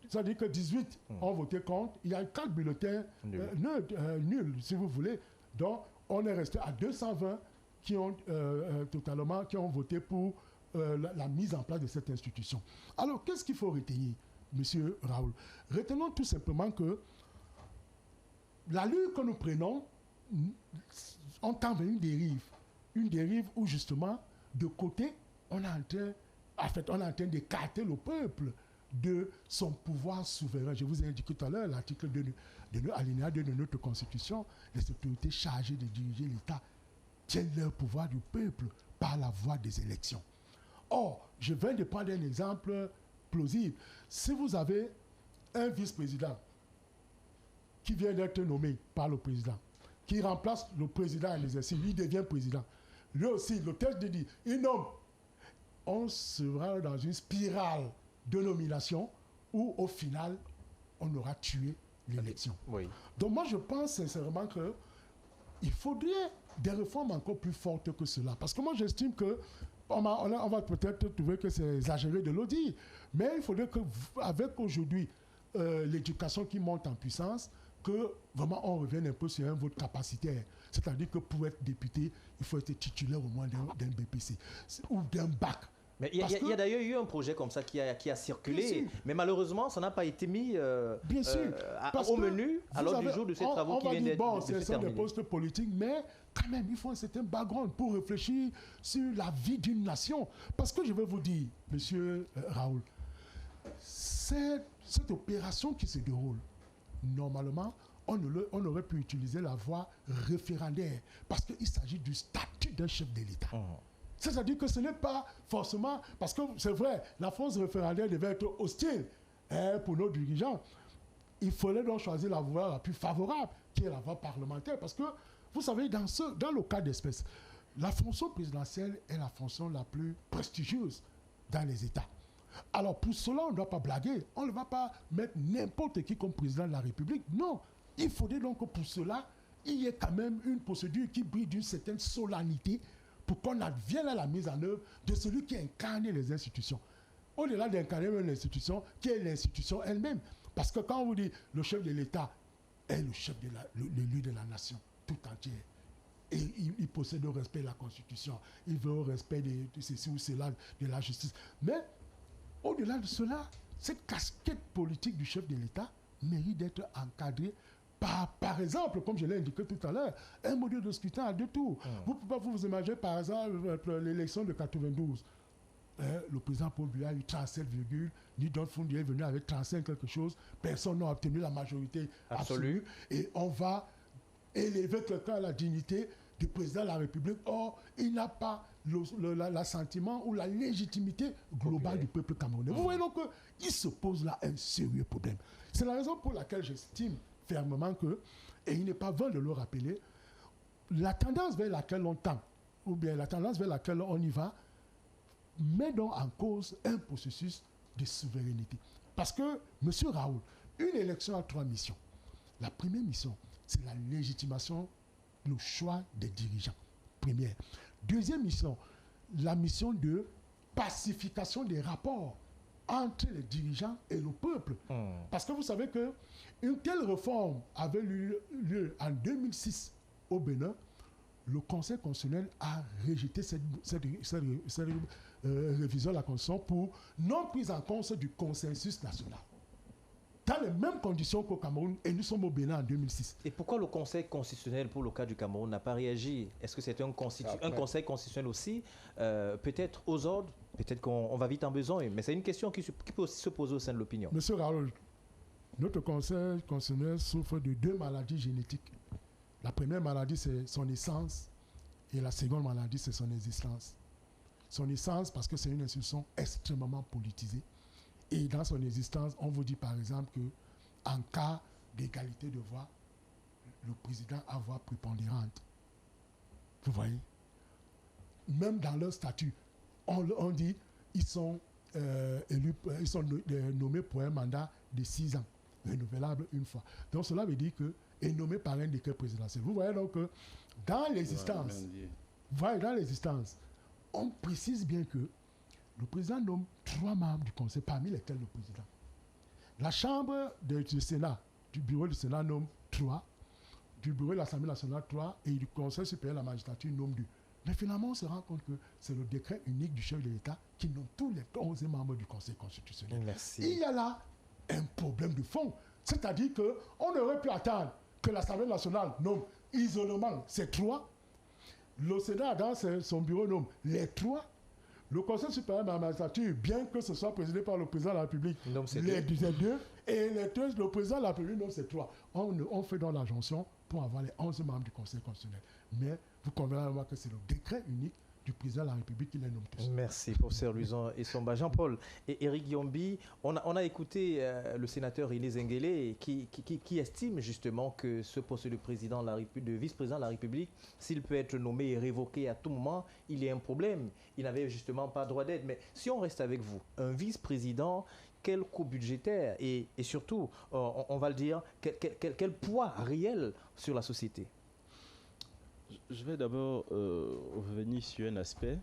c'est-à-dire que 18 ont voté contre. Il y a 4 bulletins nuls, si vous voulez. Donc, on est resté à 220 qui ont voté pour la mise en place de cette institution. Alors, qu'est-ce qu'il faut retenir, Monsieur Raoul? Retenons tout simplement que la lutte que nous prenons, on tend vers une dérive où justement, de côté, on est en train d'écarter le peuple de son pouvoir souverain. Je vous ai indiqué tout à l'heure l'article 2 alinéa 2 de notre Constitution, les autorités chargées de diriger l'État tiennent leur pouvoir du peuple par la voie des élections. Or, je viens de prendre un exemple plausible. Si vous avez un vice-président qui vient d'être nommé par le président, qui remplace le président en exercice, il devient président. Lui aussi, le texte dit, il nomme. On sera dans une spirale de nomination où, au final, on aura tué l'élection. Oui. Donc moi, je pense sincèrement qu'il faudrait des réformes encore plus fortes que cela. Parce que moi, j'estime que on va peut-être trouver que c'est exagéré de le dire, mais il faudrait qu'avec aujourd'hui l'éducation qui monte en puissance, que vraiment on revienne un peu sur un vote capacitaire. C'est-à-dire que pour être député, il faut être titulaire au moins d'un BPC ou d'un bac. Mais il y a d'ailleurs eu un projet comme ça qui a circulé, mais malheureusement, ça n'a pas été mis au menu à l'ordre du jour de ces travaux qui viennent d'être terminés. Ce sont des postes politiques, mais quand même, il faut un certain background pour réfléchir sur la vie d'une nation. Parce que je vais vous dire, monsieur Raoul, cette opération qui se déroule, normalement, on aurait pu utiliser la voie référendaire parce qu'il s'agit du statut d'un chef de l'État. C'est-à-dire que ce n'est pas forcément... Parce que c'est vrai, la force référendaire devait être hostile pour nos dirigeants. Il fallait donc choisir la voie la plus favorable, qui est la voie parlementaire. Parce que, vous savez, dans le cas d'espèce, la fonction présidentielle est la fonction la plus prestigieuse dans les États. Alors, pour cela, on ne doit pas blaguer. On ne va pas mettre n'importe qui comme président de la République. Non. Il faudrait donc que pour cela, il y ait quand même une procédure qui brille d'une certaine solennité pour qu'on advienne à la mise en œuvre de celui qui incarne les institutions. Au-delà d'incarner une institution, qui est l'institution elle-même. Parce que quand on vous dit le chef de l'État est le chef de l'élu de la nation tout entière, et il possède le respect de la Constitution, il veut le respect de ceci ou cela, de la justice. Mais au-delà de cela, cette casquette politique du chef de l'État mérite d'être encadrée par exemple, comme je l'ai indiqué tout à l'heure, un modèle de scrutin à 2 tours. Vous pouvez vous imaginer, par exemple, l'élection de 92. Le président Paul Biya a eu 37, Nidon Fundi est venu avec 35 quelque chose. Personne n'a obtenu la majorité absolue. Et on va élever quelqu'un à la dignité du président de la République. Or, il n'a pas l'assentiment ou la légitimité globale du peuple camerounais. Vous voyez donc qu'il se pose là un sérieux problème. C'est la raison pour laquelle j'estime fermement que, et il n'est pas vain de le rappeler, la tendance vers laquelle on tend, ou bien la tendance vers laquelle on y va, met donc en cause un processus de souveraineté. Parce que, M. Raoul, une élection a 3 missions. La première mission, c'est la légitimation, le choix des dirigeants. Première. Deuxième mission, la mission de pacification des rapports entre les dirigeants et le peuple. Parce que vous savez qu'une telle réforme avait eu lieu en 2006 au Bénin. le Conseil constitutionnel a rejeté cette révision de la Constitution pour non prise en compte du consensus national. Dans les mêmes conditions qu'au Cameroun, et nous sommes au Bénin en 2006. Et pourquoi le Conseil constitutionnel, pour le cas du Cameroun, n'a pas réagi? Est-ce que c'est un Conseil constitutionnel aussi, peut-être aux ordres? Peut-être qu'on va vite en besoin, mais c'est une question qui peut aussi se poser au sein de l'opinion. Monsieur Raoul, notre Conseil constitutionnel souffre de 2 maladies génétiques. La première maladie, c'est son naissance, et la seconde maladie, c'est son existence. Son naissance, parce que c'est une institution extrêmement politisée. Et dans son existence, on vous dit par exemple qu'en cas d'égalité de voix, le président a voix prépondérante. Vous voyez? Même dans leur statut, on dit qu'ils sont élus, ils sont nommés pour un mandat de 6 ans, renouvelable une fois. Donc cela veut dire que est nommé par un décret présidentiel. Vous voyez donc que dans l'existence, on précise bien que le président nomme 3 membres du Conseil, parmi lesquels le président. La Chambre du Sénat, du bureau du Sénat nomme 3, du bureau de l'Assemblée nationale 3, et du Conseil supérieur de la magistrature nomme 2. Mais finalement, on se rend compte que c'est le décret unique du chef de l'État qui nomme tous les 11 membres du Conseil constitutionnel. Merci. Il y a là un problème de fond. C'est-à-dire qu'on aurait pu attendre que l'Assemblée nationale nomme isolement ces 3. Le Sénat, dans son bureau, nomme les 3. Le Conseil supérieur de la magistrature, bien que ce soit présidé par le président de la République, les 2, et le président de la République nomme ces 3. On fait dans la jonction pour avoir les 11 membres du Conseil constitutionnel. Mais vous conviendrez à moi que c'est le décret unique du président de la République qui les nomme tous. Merci, professeur Luisan et Somba. Jean-Paul et Éric Yombi, on a écouté le sénateur René Zenguele qui estime justement que ce poste de vice-président de la République, s'il peut être nommé et révoqué à tout moment, il y a un problème. Il n'avait justement pas droit d'aide. Mais si on reste avec vous, un vice-président, quel coût budgétaire et surtout, on va le dire, quel poids réel sur la société? Je vais d'abord revenir sur un aspect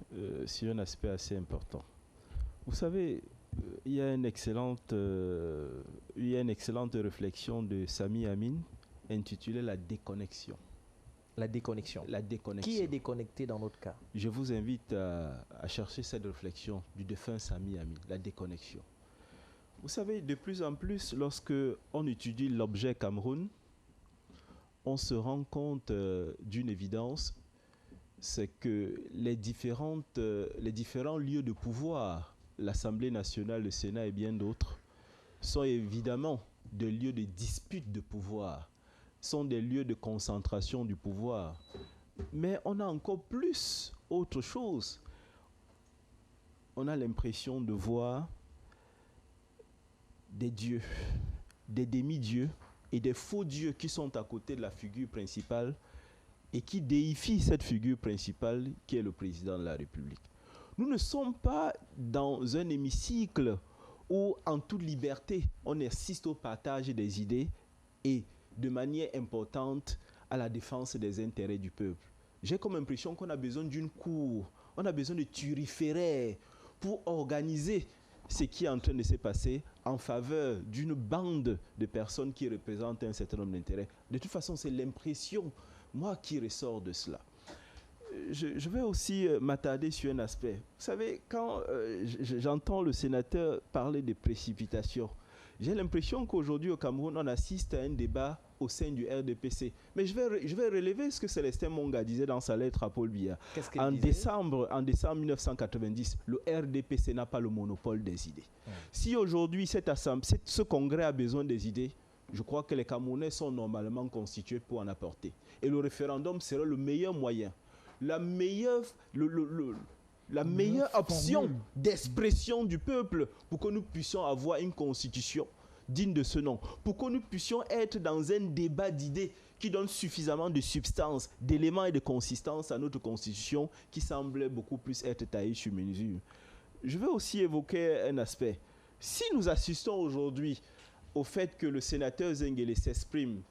assez important. Vous savez, il y a une excellente réflexion de Sami Amin intitulée La déconnexion. La déconnexion. La déconnexion. Qui est déconnecté dans notre cas? Je vous invite à chercher cette réflexion du défunt Sami Amin, la déconnexion. Vous savez, de plus en plus, lorsque on étudie l'objet Cameroun, on se rend compte d'une évidence, c'est que les différents lieux de pouvoir, l'Assemblée nationale, le Sénat et bien d'autres, sont évidemment des lieux de dispute de pouvoir, sont des lieux de concentration du pouvoir. Mais on a encore plus autre chose. On a l'impression de voir des dieux, des demi-dieux, et des faux dieux qui sont à côté de la figure principale et qui déifient cette figure principale qui est le président de la République. Nous ne sommes pas dans un hémicycle où, en toute liberté, on assiste au partage des idées et de manière importante à la défense des intérêts du peuple. J'ai comme impression qu'on a besoin d'une cour, on a besoin de turiféraires pour organiser ce qui est en train de se passer en faveur d'une bande de personnes qui représentent un certain nombre d'intérêts. De toute façon, c'est l'impression, moi, qui ressort de cela. Je vais aussi m'attarder sur un aspect. Vous savez, quand j'entends le sénateur parler de précipitation, j'ai l'impression qu'aujourd'hui au Cameroun, on assiste à un débat au sein du RDPC. Mais je vais relever ce que Célestin Monga disait dans sa lettre à Paul Biya. En décembre 1990, le RDPC n'a pas le monopole des idées. Si aujourd'hui, ce congrès a besoin des idées, je crois que les Camerounais sont normalement constitués pour en apporter. Et le référendum sera le meilleur moyen, la meilleure option d'expression du peuple pour que nous puissions avoir une constitution digne de ce nom, pour que nous puissions être dans un débat d'idées qui donne suffisamment de substance, d'éléments et de consistance à notre constitution qui semblait beaucoup plus être taillée sur mesure. Je vais aussi évoquer un aspect. Si nous assistons aujourd'hui au fait que le sénateur Zenguele s'exprime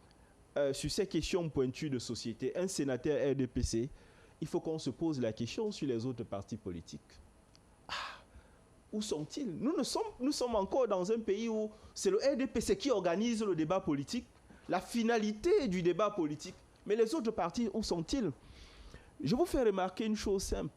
sur ces questions pointues de société, un sénateur RDPC, il faut qu'on se pose la question sur les autres partis politiques. Où sont-ils? Nous sommes encore dans un pays où c'est le RDPC qui organise le débat politique, la finalité du débat politique. Mais les autres partis, où sont-ils? Je vous fais remarquer une chose simple.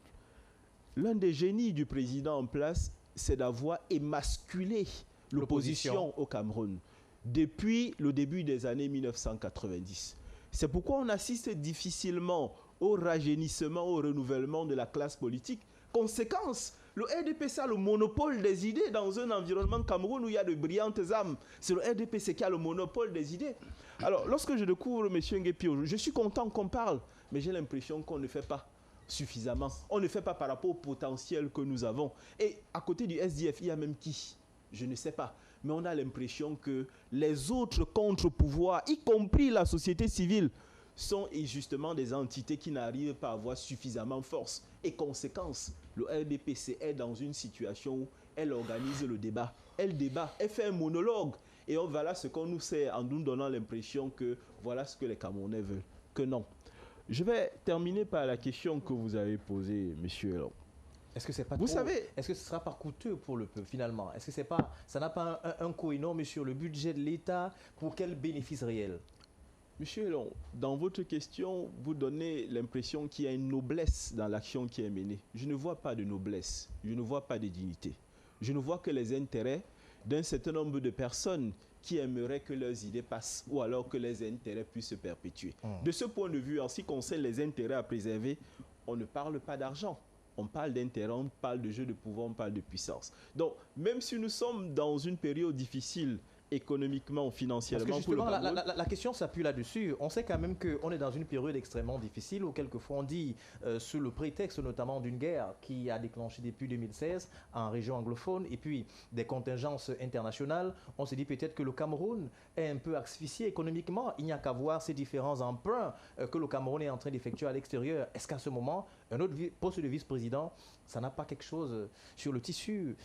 L'un des génies du président en place, c'est d'avoir émasculé l'opposition au Cameroun depuis le début des années 1990. C'est pourquoi on assiste difficilement au rajeunissement, au renouvellement de la classe politique. Conséquence, le RDPC a le monopole des idées dans un environnement Cameroun où il y a de brillantes âmes. C'est le RDPC qui a le monopole des idées. Alors, lorsque je découvre M. Nguepi, je suis content qu'on parle, mais j'ai l'impression qu'on ne fait pas suffisamment. On ne fait pas par rapport au potentiel que nous avons. Et à côté du SDF, il y a même qui? Je ne sais pas. Mais on a l'impression que les autres contre-pouvoirs, y compris la société civile, sont justement des entités qui n'arrivent pas à avoir suffisamment force. Et conséquence, le RDPC est dans une situation où elle organise le débat. Elle débat, elle fait un monologue. Et voilà ce qu'on nous sert en nous donnant l'impression que voilà ce que les Camerounais veulent. Que non. Je vais terminer par la question que vous avez posée, monsieur. Est-ce que c'est pas Vous trop, savez, est-ce que ce ne sera pas coûteux pour le peuple finalement? Est-ce que c'est pas, ça n'a pas un coût énorme sur le budget de l'État? Pour quel bénéfice réel? Monsieur Elon, dans votre question, vous donnez l'impression qu'il y a une noblesse dans l'action qui est menée. Je ne vois pas de noblesse, je ne vois pas de dignité. Je ne vois que les intérêts d'un certain nombre de personnes qui aimeraient que leurs idées passent ou alors que les intérêts puissent se perpétuer. De ce point de vue, en ce qui concerne les intérêts à préserver, on ne parle pas d'argent. On parle d'intérêt, on parle de jeu de pouvoir, on parle de puissance. Donc, même si nous sommes dans une période difficile économiquement, financièrement, parce que justement, pour le Cameroun, la question s'appuie là-dessus. On sait quand même qu'on est dans une période extrêmement difficile où quelquefois on dit, sous le prétexte notamment d'une guerre qui a déclenché depuis 2016 en région anglophone et puis des contingences internationales, on se dit peut-être que le Cameroun est un peu asphyxié économiquement. Il n'y a qu'à voir ces différents emprunts que le Cameroun est en train d'effectuer à l'extérieur. Est-ce qu'à ce moment, un autre poste de vice-président, ça n'a pas quelque chose sur le tissu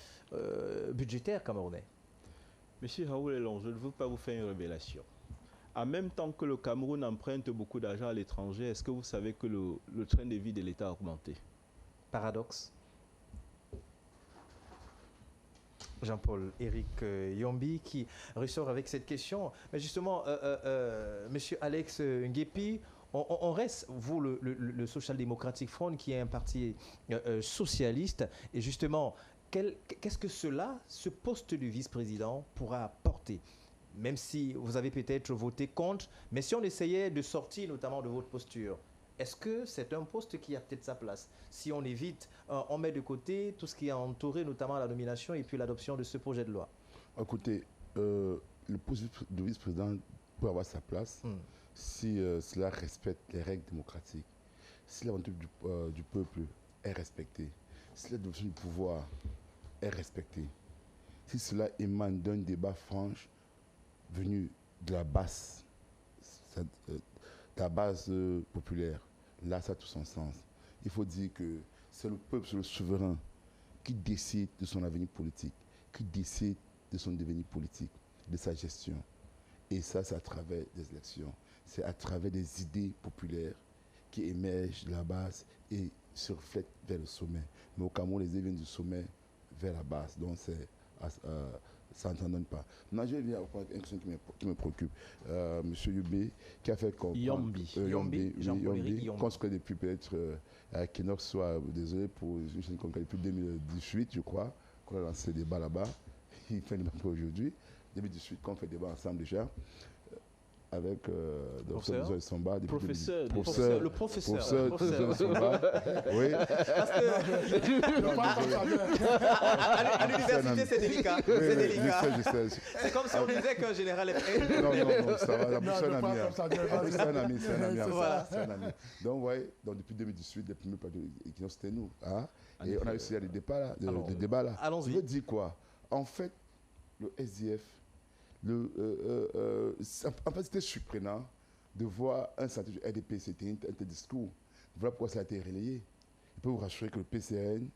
budgétaire camerounais? Monsieur Raoul Elon, je ne veux pas vous faire une révélation. En même temps que le Cameroun emprunte beaucoup d'argent à l'étranger, est-ce que vous savez que le train de vie de l'État a augmenté? Paradoxe. Jean-Paul Éric Yombi qui ressort avec cette question. Mais justement, monsieur Alex Nguepi, on reste, vous, le Social Democratic Front, qui est un parti socialiste, et justement, qu'est-ce que ce poste de vice-président pourra apporter? Même si vous avez peut-être voté contre, mais si on essayait de sortir notamment de votre posture, est-ce que c'est un poste qui a peut-être sa place? Si on évite, on met de côté tout ce qui a entouré notamment la nomination et puis l'adoption de ce projet de loi. Écoutez, le poste de vice-président peut avoir sa place si cela respecte les règles démocratiques, si la volonté du peuple est respectée, si la dévolution du pouvoir est respectée, si cela émane d'un débat franc venu de la base, populaire, là ça a tout son sens. Il faut dire que c'est le peuple, c'est le souverain qui décide de son avenir politique, qui décide de son devenir politique, de sa gestion. Et ça, c'est à travers des élections, c'est à travers des idées populaires qui émergent de la base et se reflètent vers le sommet. Mais au Cameroun, les idées viennent du sommet vers la base, donc ça ne s'en donne pas. Maintenant, je viens à une question qui me préoccupe. Monsieur Yubé, qui a fait comprendre... Yombi, qu'on se connaît depuis peut-être à Kenox, soit désolé pour une chaîne qu'on connaît depuis 2018, je crois, qu'on a lancé le débat là-bas. Il fait le débat pour aujourd'hui. 2018, qu'on fait le débat ensemble déjà. Avec le professeur Somba, le professeur Somba. Oui. Parce que à l'université, c'est délicat. C'est délicat. Je sais. C'est comme si on disait qu'un général est prêt. Non, ça va. C'est un ami. C'est un ami. Donc, ouais, depuis 2018, les premiers partis qui c'était nous. Hein? Et on a réussi à des débats là. Allons-y. Je veux dire quoi? En fait, le SDF, en fait, c'était surprenant de voir un centre du RDP, c'était un discours. Voilà pourquoi ça a été relayé. Je peux vous rassurer que le PCN,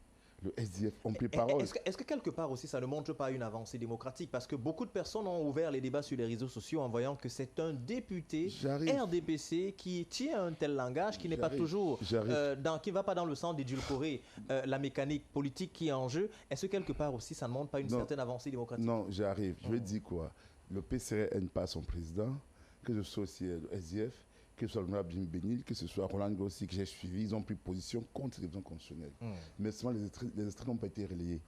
le SDF ont pris parole. Est-ce que quelque part aussi, ça ne montre pas une avancée démocratique? Parce que beaucoup de personnes ont ouvert les débats sur les réseaux sociaux en voyant que c'est un député RDPC qui tient un tel langage qui n'est pas toujours, qui ne va pas dans le sens d'édulcorer la mécanique politique qui est en jeu. Est-ce que quelque part aussi, ça ne montre pas une certaine avancée démocratique? Non, j'arrive. Je vais dire quoi? Le PCN n'aime pas son président, que je sois aussi le SDF, que ce soit l'honorable Jim Bénil, que ce soit Roland Grossi que j'ai suivi, ils ont pris position contre les révisions constitutionnelles. Mais souvent, les extraits n'ont pas été relayés.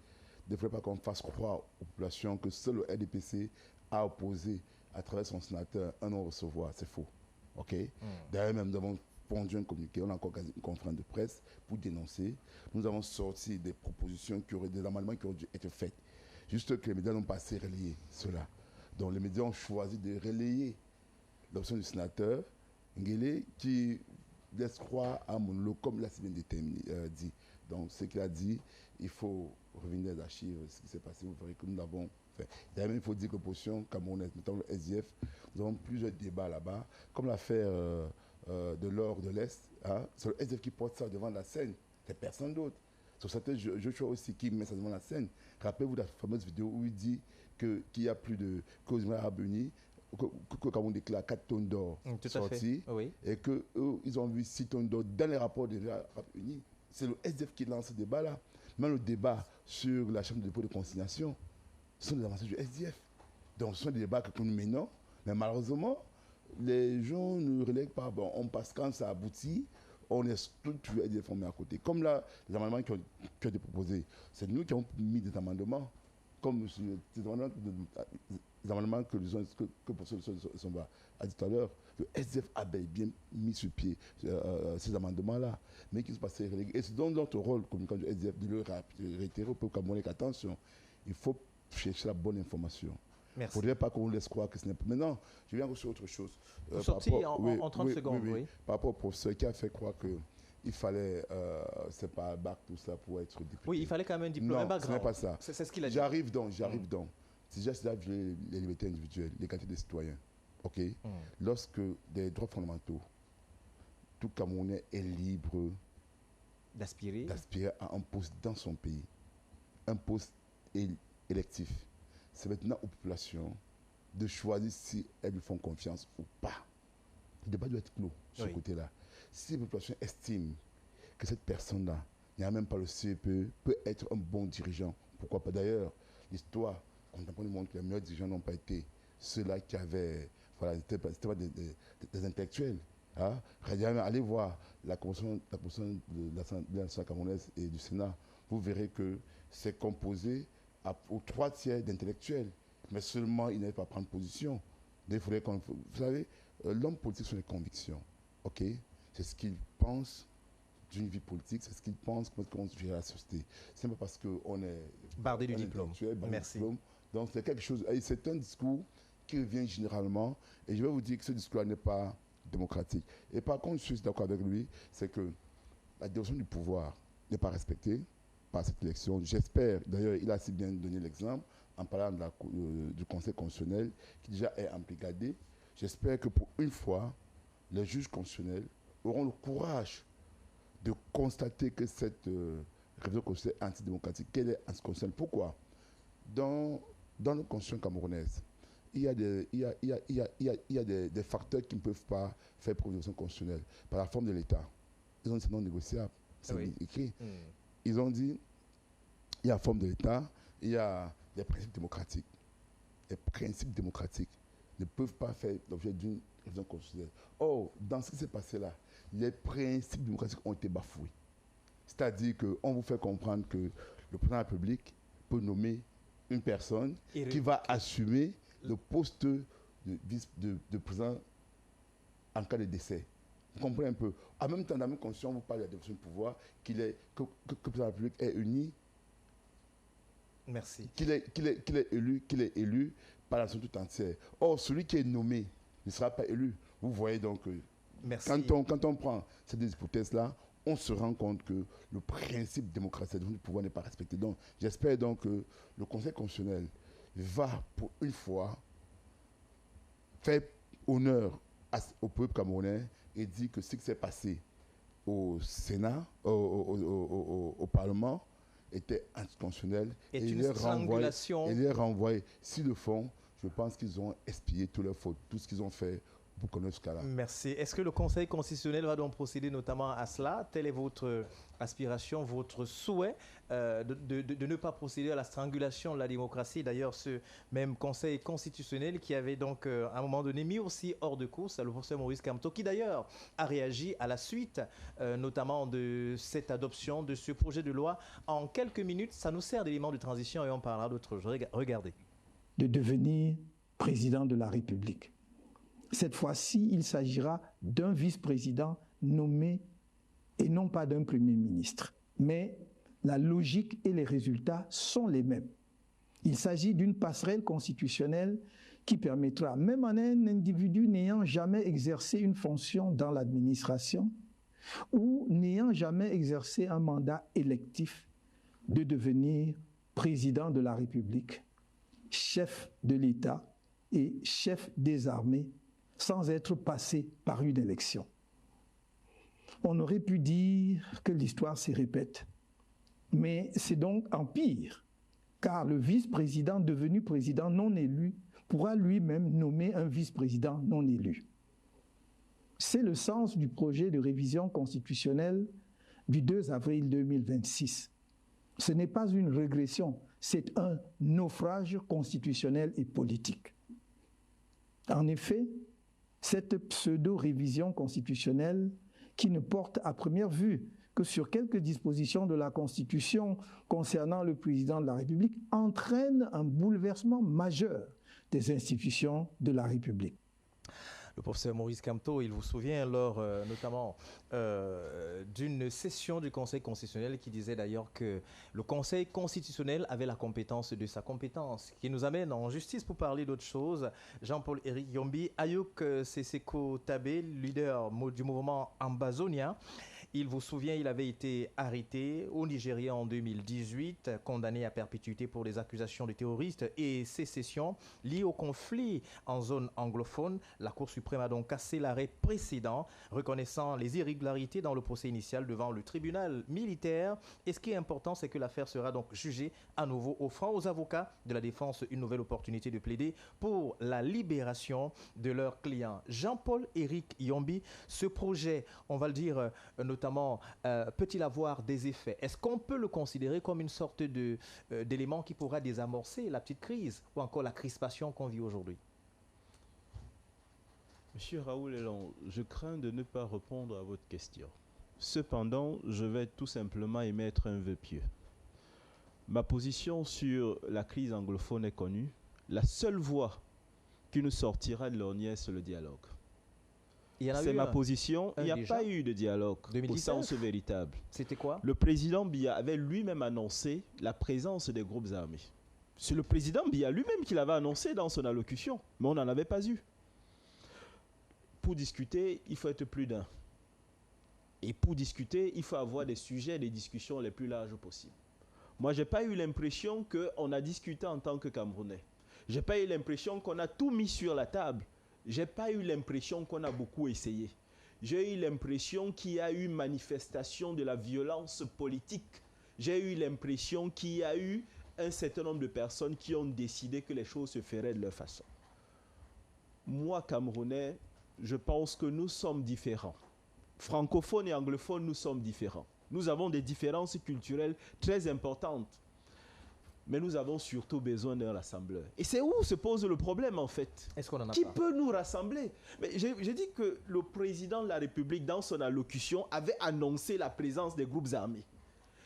Il ne faudrait pas qu'on fasse croire aux populations que seul le RDPC a opposé à travers son sénateur un non-recevoir. C'est faux. OK? D'ailleurs, même nous avons pondu un communiqué, on a encore une conférence de presse pour dénoncer. Nous avons sorti des propositions, des amendements qui auraient dû être faits. Juste que les médias n'ont pas assez relayé cela. Donc les médias ont choisi de relayer l'option du sénateur Nguélé qui laisse croire à Monolo, comme l'a si bien dit. Donc ce qu'il a dit, il faut revenir des archives, ce qui s'est passé, vous verrez que nous l'avons fait. D'ailleurs, il faut dire que l'opposition camerounaise, notamment le SDF, nous avons plusieurs débats là-bas, comme l'affaire de l'or de l'Est, hein, c'est le SDF qui porte ça devant la scène, c'est personne d'autre. Sur certains Joshua aussi qui met ça devant la scène. Rappelez-vous la fameuse vidéo où il dit qu'il y a plus de causes arabes unies, que Cameroun déclare 4 tonnes d'or sorties, oui. Et qu'ils ont vu 6 tonnes d'or dans les rapports des Arabes unis. C'est le SDF qui lance ce débat-là. Même le débat sur la chambre de dépôt de consignation, ce sont des avancées du SDF. Donc ce sont des débats que nous menons, mais malheureusement, les gens ne relèguent pas. Bon, on passe quand ça aboutit, on est structuré et déformé à côté. Comme là, les amendements qui ont été proposés, c'est nous qui avons mis des amendements, comme les amendements que le professeur Somba a dit tout à l'heure. Le SDF a bien mis sur pied ces amendements-là, mais qui se passaient relégués. Et c'est dans notre rôle, comme du SDF, de le réitérer au peuple camerounais qu'attention, il faut chercher la bonne information. Il ne faudrait pas qu'on laisse croire que ce n'est pas. Maintenant, je viens sur autre chose. Vous sortez en 30 secondes, oui. Par rapport au professeur qui a fait croire qu'il fallait, c'est pas un bac, tout ça, pour être député. Oui, il fallait quand même un diplôme, un background. Ce n'est pas ça. C'est ce qu'il a dit. J'arrive donc. C'est déjà les libertés individuelles, l'égalité des citoyens. OK? Lorsque des droits fondamentaux, tout Camerounais est libre d'aspirer à un poste dans son pays, un poste électif. C'est maintenant aux populations de choisir si elles lui font confiance ou pas. Le débat doit être clos sur ce côté-là. Si les populations estiment que cette personne-là, il n'y a même pas le CEPE, peut être un bon dirigeant, pourquoi pas? D'ailleurs, l'histoire contemporaine montre que les meilleurs dirigeants n'ont pas été ceux-là qui avaient... Voilà, c'était pas des intellectuels. Hein? Allez voir la composition de l'Assemblée nationale camerounaise et du Sénat. Vous verrez que c'est composé aux 3 tiers d'intellectuels. Mais seulement, ils n'avaient pas à prendre position. Il faudrait vous savez, l'homme politique sont les convictions. OK? C'est ce qu'il pense d'une vie politique, c'est ce qu'il pense comment gérer la société. Ce n'est pas parce qu'on est... Bardé du diplôme. Merci. Donc c'est quelque chose... C'est un discours qui revient généralement, et je vais vous dire que ce discours n'est pas démocratique. Et par contre, je suis d'accord avec lui, c'est que la direction du pouvoir n'est pas respectée par cette élection. J'espère, d'ailleurs, il a si bien donné l'exemple en parlant du Conseil constitutionnel, qui déjà est embrigadé. J'espère que pour une fois, les juges constitutionnels auront le courage de constater que cette révision constitutionnelle est antidémocratique, qu'elle est anticonstitutionnelle. Pourquoi? Dans la constitution camerounaise, il y a des facteurs qui ne peuvent pas faire progression constitutionnelle. Par la forme de l'État. Ils ont dit c'est non négociable. C'est écrit. Ils ont dit il y a la forme de l'État, il y a des principes démocratiques. Les principes démocratiques ne peuvent pas faire l'objet d'une révision constitutionnelle. Or, dans ce qui s'est passé là, les principes démocratiques ont été bafoués. C'est-à-dire qu'on vous fait comprendre que le président de la République peut nommer une personne qui va assumer le poste de président en cas de décès. Vous comprenez un peu? En même temps, dans la même constitution, vous parlez de la dévolution de pouvoir, que le président de la République est uni. Merci. Qu'il est élu par la nation tout entière. Or, celui qui est nommé ne sera pas élu. Vous voyez donc, quand on prend ces deux hypothèses-là, on se rend compte que le principe démocratique du pouvoir n'est pas respecté. Donc, j'espère donc que le Conseil constitutionnel va, pour une fois, faire honneur au peuple camerounais et dire que ce qui s'est passé au Sénat, au Parlement, était anticonstitutionnel. Et les renvoyer. S'ils le font, je pense qu'ils ont expié toutes leurs fautes, tout ce qu'ils ont fait pour connaître ce cas-là. Merci. Est-ce que le Conseil constitutionnel va donc procéder notamment à cela? Telle est votre aspiration, votre souhait de ne pas procéder à la strangulation de la démocratie. D'ailleurs, ce même Conseil constitutionnel qui avait donc à un moment donné mis aussi hors de course le professeur Maurice Kamto, qui d'ailleurs a réagi à la suite notamment de cette adoption de ce projet de loi. En quelques minutes, ça nous sert d'élément de transition et on parlera d'autre chose. Regardez. De devenir président de la République. Cette fois-ci, il s'agira d'un vice-président nommé et non pas d'un premier ministre. Mais la logique et les résultats sont les mêmes. Il s'agit d'une passerelle constitutionnelle qui permettra, même à un individu n'ayant jamais exercé une fonction dans l'administration ou n'ayant jamais exercé un mandat électif, de devenir président de la République, chef de l'État et chef des armées sans être passé par une élection. On aurait pu dire que l'histoire se répète, mais c'est donc en pire, car le vice-président devenu président non élu pourra lui-même nommer un vice-président non élu. C'est le sens du projet de révision constitutionnelle du 2 avril 2026. Ce n'est pas une régression, c'est un naufrage constitutionnel et politique. En effet, cette pseudo-révision constitutionnelle, qui ne porte à première vue que sur quelques dispositions de la Constitution concernant le président de la République, entraîne un bouleversement majeur des institutions de la République. Le professeur Maurice Kamto, il vous souvient lors notamment d'une session du Conseil constitutionnel qui disait d'ailleurs que le Conseil constitutionnel avait la compétence de sa compétence, qui nous amène en justice pour parler d'autre chose. Jean-Paul Éric Yombi, Ayouk Seseko Tabé, leader du mouvement Ambazonia. Il vous souvient, il avait été arrêté au Nigeria en 2018, condamné à perpétuité pour des accusations de terroristes et sécession liées au conflit en zone anglophone. La Cour suprême a donc cassé l'arrêt précédent, reconnaissant les irrégularités dans le procès initial devant le tribunal militaire. Et ce qui est important, c'est que l'affaire sera donc jugée à nouveau, offrant aux avocats de la défense une nouvelle opportunité de plaider pour la libération de leurs clients. Jean-Paul Éric Yombi, ce projet, on va le dire notamment, peut-il avoir des effets? Est-ce qu'on peut le considérer comme une sorte d'élément qui pourra désamorcer la petite crise ou encore la crispation qu'on vit aujourd'hui? Monsieur Raoul Elon, je crains de ne pas répondre à votre question. Cependant, je vais tout simplement émettre un vœu pieux. Ma position sur la crise anglophone est connue. La seule voie qui nous sortira de l'ornière, c'est le dialogue. C'est ma position. Il n'y a pas eu de dialogue au sens véritable. C'était quoi? Le président Biya avait lui-même annoncé la présence des groupes armés. C'est le président Biya lui-même qui l'avait annoncé dans son allocution, mais on n'en avait pas eu. Pour discuter, il faut être plus d'un. Et pour discuter, il faut avoir des sujets, des discussions les plus larges possibles. Moi, je n'ai pas eu l'impression qu'on a discuté en tant que Camerounais. Je n'ai pas eu l'impression qu'on a tout mis sur la table. Je n'ai pas eu l'impression qu'on a beaucoup essayé. J'ai eu l'impression qu'il y a eu manifestation de la violence politique. J'ai eu l'impression qu'il y a eu un certain nombre de personnes qui ont décidé que les choses se feraient de leur façon. Moi, Camerounais, je pense que nous sommes différents. Francophones et anglophones, nous sommes différents. Nous avons des différences culturelles très importantes. Mais nous avons surtout besoin d'un rassembleur. Et c'est où se pose le problème, en fait. Est-ce qu'on en a Qui pas? peut nous rassembler? Mais j'ai dit que le président de la République, dans son allocution, avait annoncé la présence des groupes armés.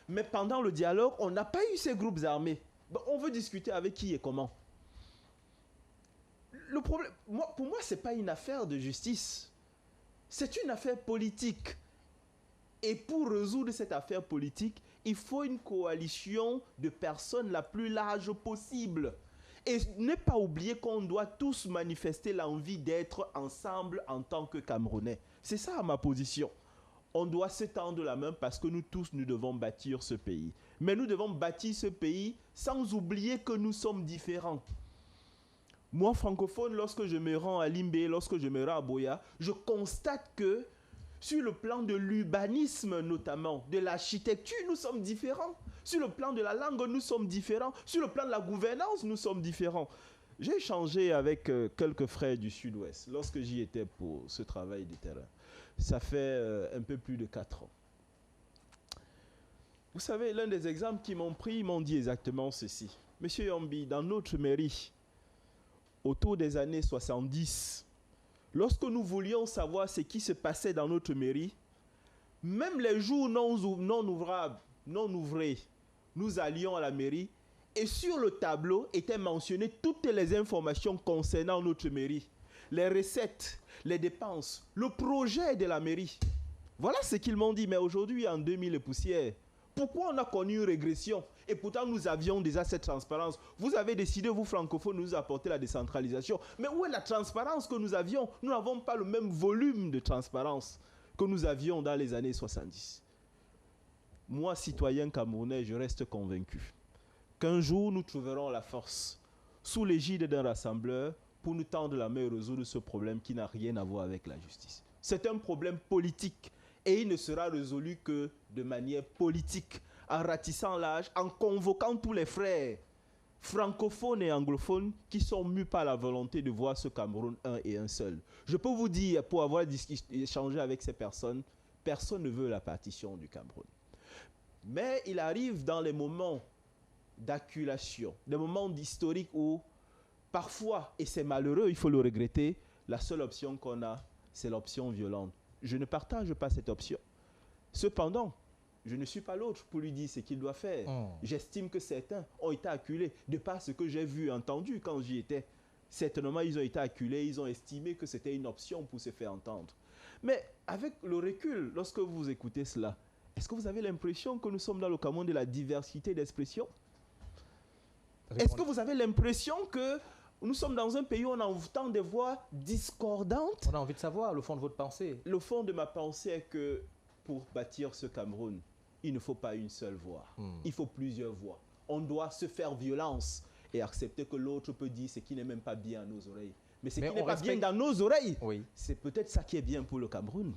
Mais pendant le dialogue, on n'a pas eu ces groupes armés. Bon, on veut discuter avec qui et comment? Le problème, pour moi, ce n'est pas une affaire de justice. C'est une affaire politique. Et pour résoudre cette affaire politique, il faut une coalition de personnes la plus large possible. Et ne pas oublier qu'on doit tous manifester l'envie d'être ensemble en tant que Camerounais. C'est ça ma position. On doit se tendre la main parce que nous tous, nous devons bâtir ce pays. Mais nous devons bâtir ce pays sans oublier que nous sommes différents. Moi, francophone, lorsque je me rends à Limbé, lorsque je me rends à Boya, je constate que sur le plan de l'urbanisme notamment, de l'architecture, nous sommes différents. Sur le plan de la langue, nous sommes différents. Sur le plan de la gouvernance, nous sommes différents. J'ai échangé avec quelques frères du Sud-Ouest lorsque j'y étais pour ce travail de terrain. Ça fait un peu plus de 4 ans. Vous savez, l'un des exemples qu'ils m'ont pris, ils m'ont dit exactement ceci. Monsieur Yombi, dans notre mairie, autour des années 70, lorsque nous voulions savoir ce qui se passait dans notre mairie, même les jours non ouvrés, nous allions à la mairie et sur le tableau étaient mentionnées toutes les informations concernant notre mairie. Les recettes, les dépenses, le projet de la mairie. Voilà ce qu'ils m'ont dit. Mais aujourd'hui, en 2000 et poussières, pourquoi on a connu une régression? Et pourtant, nous avions déjà cette transparence. Vous avez décidé, vous francophones, de nous apporter la décentralisation. Mais où est la transparence que nous avions? Nous n'avons pas le même volume de transparence que nous avions dans les années 70. Moi, citoyen camerounais, je reste convaincu qu'un jour, nous trouverons la force, sous l'égide d'un rassembleur, pour nous tendre la main et résoudre ce problème qui n'a rien à voir avec la justice. C'est un problème politique et il ne sera résolu que de manière politique, en ratissant l'âge, en convoquant tous les frères francophones et anglophones qui sont mus par la volonté de voir ce Cameroun un et un seul. Je peux vous dire, pour avoir échangé avec ces personnes, personne ne veut la partition du Cameroun. Mais il arrive dans les moments d'acculation, des moments d'historique où parfois, et c'est malheureux, il faut le regretter, la seule option qu'on a, c'est l'option violente. Je ne partage pas cette option. Cependant, je ne suis pas l'autre pour lui dire ce qu'il doit faire. J'estime que certains ont été acculés de par ce que j'ai vu et entendu quand j'y étais. Certainement, ils ont été acculés, ils ont estimé que c'était une option pour se faire entendre. Mais avec le recul, lorsque vous écoutez cela, est-ce que vous avez l'impression que nous sommes dans le Cameroun de la diversité d'expression? Est-ce que vous avez l'impression que nous sommes dans un pays où on entend des voix discordantes? On a envie de savoir le fond de votre pensée. Le fond de ma pensée est que pour bâtir ce Cameroun, il ne faut pas une seule voix. Il faut plusieurs voix. On doit se faire violence et accepter que l'autre peut dire ce qui n'est même pas bien à nos oreilles. Mais ce qui n'est pas bien dans nos oreilles, c'est peut-être ça qui est bien pour le Cameroun.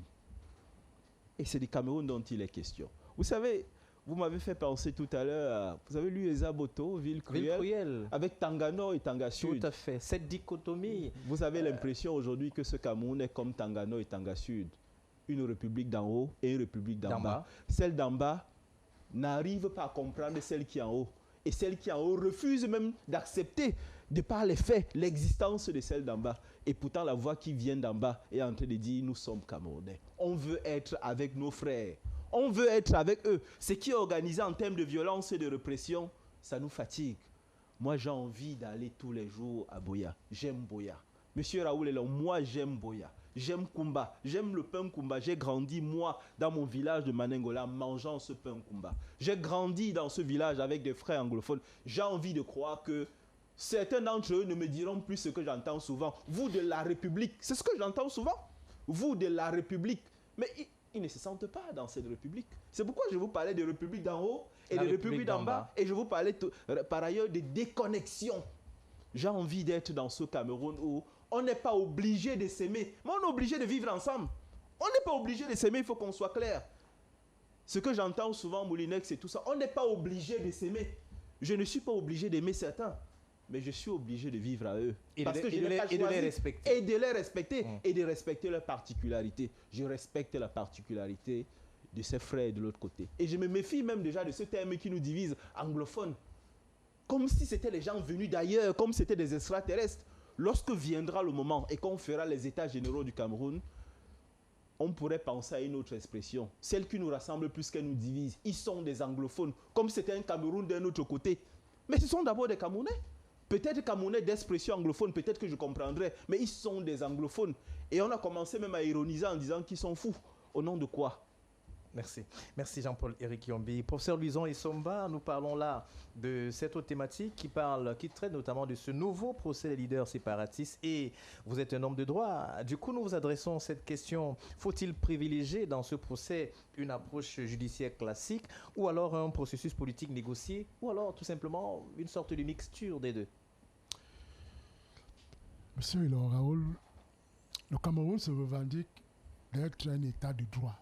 Et c'est du Cameroun dont il est question. Vous savez, vous m'avez fait penser tout à l'heure à... Vous avez lu Esa Boto, Ville Cruelle, avec Tanga Nord et Tanga Sud. Tout à fait. Cette dichotomie. Vous avez l'impression aujourd'hui que ce Cameroun est comme Tanga Nord et Tanga Sud. Une république d'en haut et une république d'en bas. Celle d'en bas n'arrive pas à comprendre celle qui est en haut. Et celle qui est en haut refuse même d'accepter, de par les faits, l'existence de celle d'en bas. Et pourtant, la voix qui vient d'en bas est en train de dire « Nous sommes Camerounais. On veut être avec nos frères. On veut être avec eux. » Ce qui est organisé en termes de violence et de répression, ça nous fatigue. Moi, j'ai envie d'aller tous les jours à Boya. J'aime Boya. Monsieur Raoul est là. Moi, j'aime Boya. J'aime Kumba. J'aime le pain Kumba. J'ai grandi, moi, dans mon village de Manengola, mangeant ce pain Kumba. J'ai grandi dans ce village avec des frères anglophones. J'ai envie de croire que certains d'entre eux ne me diront plus ce que j'entends souvent. Vous de la République, c'est ce que j'entends souvent. Vous de la République. Mais ils ne se sentent pas dans cette République. C'est pourquoi je vous parlais de République d'en haut et de République d'en bas. Et je vous parlais par ailleurs de déconnexion. J'ai envie d'être dans ce Cameroun où on n'est pas obligé de s'aimer, mais on est obligé de vivre ensemble. On n'est pas obligé de s'aimer, il faut qu'on soit clair. Ce que j'entends souvent, Moulinex et tout ça, on n'est pas obligé de s'aimer. Je ne suis pas obligé d'aimer certains, mais je suis obligé de vivre à eux. Parce que je n'ai pas choisi. Et de les respecter. Et de les respecter. Et de respecter leurs particularités. Je respecte la particularité de ses frères de l'autre côté. Et je me méfie même déjà de ce terme qui nous divise, anglophone. Comme si c'était les gens venus d'ailleurs, comme si c'était des extraterrestres. Lorsque viendra le moment et qu'on fera les états généraux du Cameroun, on pourrait penser à une autre expression, celle qui nous rassemble plus qu'elle nous divise. Ils sont des anglophones, comme c'était un Cameroun d'un autre côté. Mais ce sont d'abord des Camerounais. Peut-être Camerounais d'expression anglophone, peut-être que je comprendrais, mais ils sont des anglophones. Et on a commencé même à ironiser en disant qu'ils sont fous. Au nom de quoi? Merci. Merci Jean-Paul Éric Yombi. Professeur Luison Essomba, nous parlons là de cette autre thématique qui traite notamment de ce nouveau procès des leaders séparatistes et vous êtes un homme de droit. Du coup, nous vous adressons cette question. Faut-il privilégier dans ce procès une approche judiciaire classique ou alors un processus politique négocié ou alors tout simplement une sorte de mixture des deux? Monsieur Hilon Raoul, le Cameroun se revendique d'être un état de droit.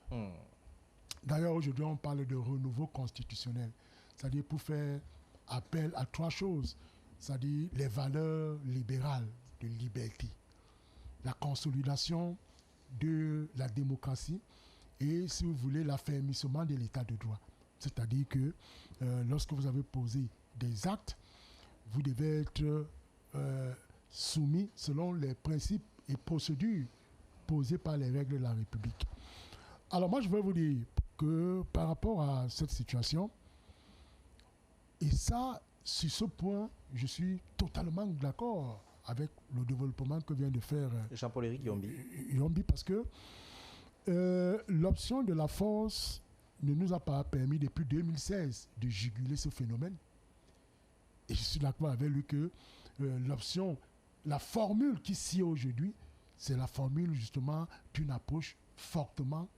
D'ailleurs, aujourd'hui, on parle de renouveau constitutionnel. C'est-à-dire pour faire appel à trois choses. c'est-à-dire les valeurs libérales de liberté, la consolidation de la démocratie et, si vous voulez, l'affermissement de l'état de droit. C'est-à-dire que lorsque vous avez posé des actes, vous devez être soumis selon les principes et procédures posées par les règles de la République. Alors moi, je vais vous dire que par rapport à cette situation, et ça, sur ce point, je suis totalement d'accord avec le développement que vient de faire Jean-Paul-Éric Yombi, parce que l'option de la force ne nous a pas permis depuis 2016 de juguler ce phénomène. Et je suis d'accord avec lui que la formule qui s'y est aujourd'hui, c'est la formule justement d'une approche fortement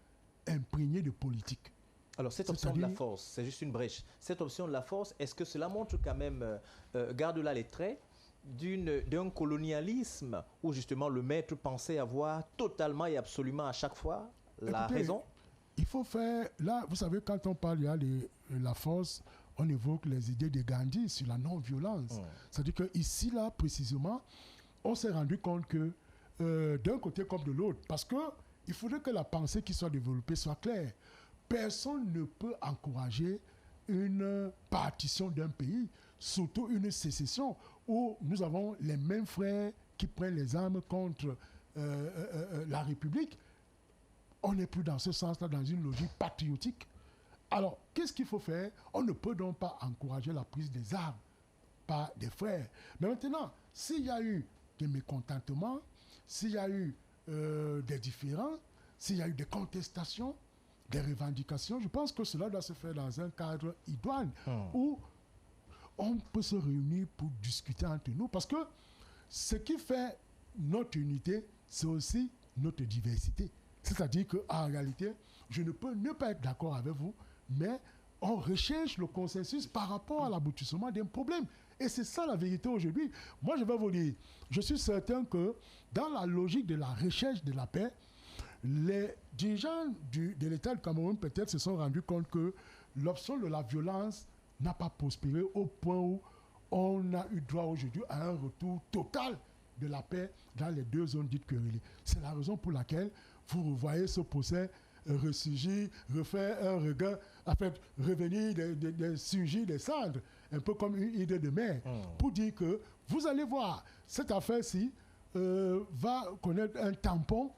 imprégnée de politique. Alors cette option de la force, c'est juste une brèche. Cette option de la force, est-ce que cela montre quand même, garde là les traits, d'un colonialisme où justement le maître pensait avoir totalement et absolument à chaque fois la raison? Il faut faire, là, vous savez, quand on parle de la force, on évoque les idées de Gandhi sur la non-violence. C'est-à-dire qu'ici, là, précisément, on s'est rendu compte que d'un côté comme de l'autre, parce qu'il faudrait que la pensée qui soit développée soit claire. Personne ne peut encourager une partition d'un pays, surtout une sécession, où nous avons les mêmes frères qui prennent les armes contre la République. On n'est plus dans ce sens-là, dans une logique patriotique. Alors, qu'est-ce qu'il faut faire? On ne peut donc pas encourager la prise des armes par des frères. Mais maintenant, s'il y a eu des mécontentements, s'il y a eu des différends, s'il y a eu des contestations, des revendications, je pense que cela doit se faire dans un cadre idoine où on peut se réunir pour discuter entre nous. Parce que ce qui fait notre unité, c'est aussi notre diversité. C'est-à-dire qu'en réalité, je ne peux ne pas être d'accord avec vous, mais on recherche le consensus par rapport à l'aboutissement d'un problème. Et c'est ça la vérité aujourd'hui. Moi, je vais vous dire, je suis certain que dans la logique de la recherche de la paix, les dirigeants de l'État du Cameroun peut-être se sont rendus compte que l'option de la violence n'a pas prospéré au point où on a eu droit aujourd'hui à un retour total de la paix dans les deux zones dites querellées. C'est la raison pour laquelle vous revoyez ce procès ressurgir, refaire un regard, en fait, revenir surgir des cendres, un peu comme une idée de mer, pour dire que vous allez voir, cette affaire-ci va connaître un tampon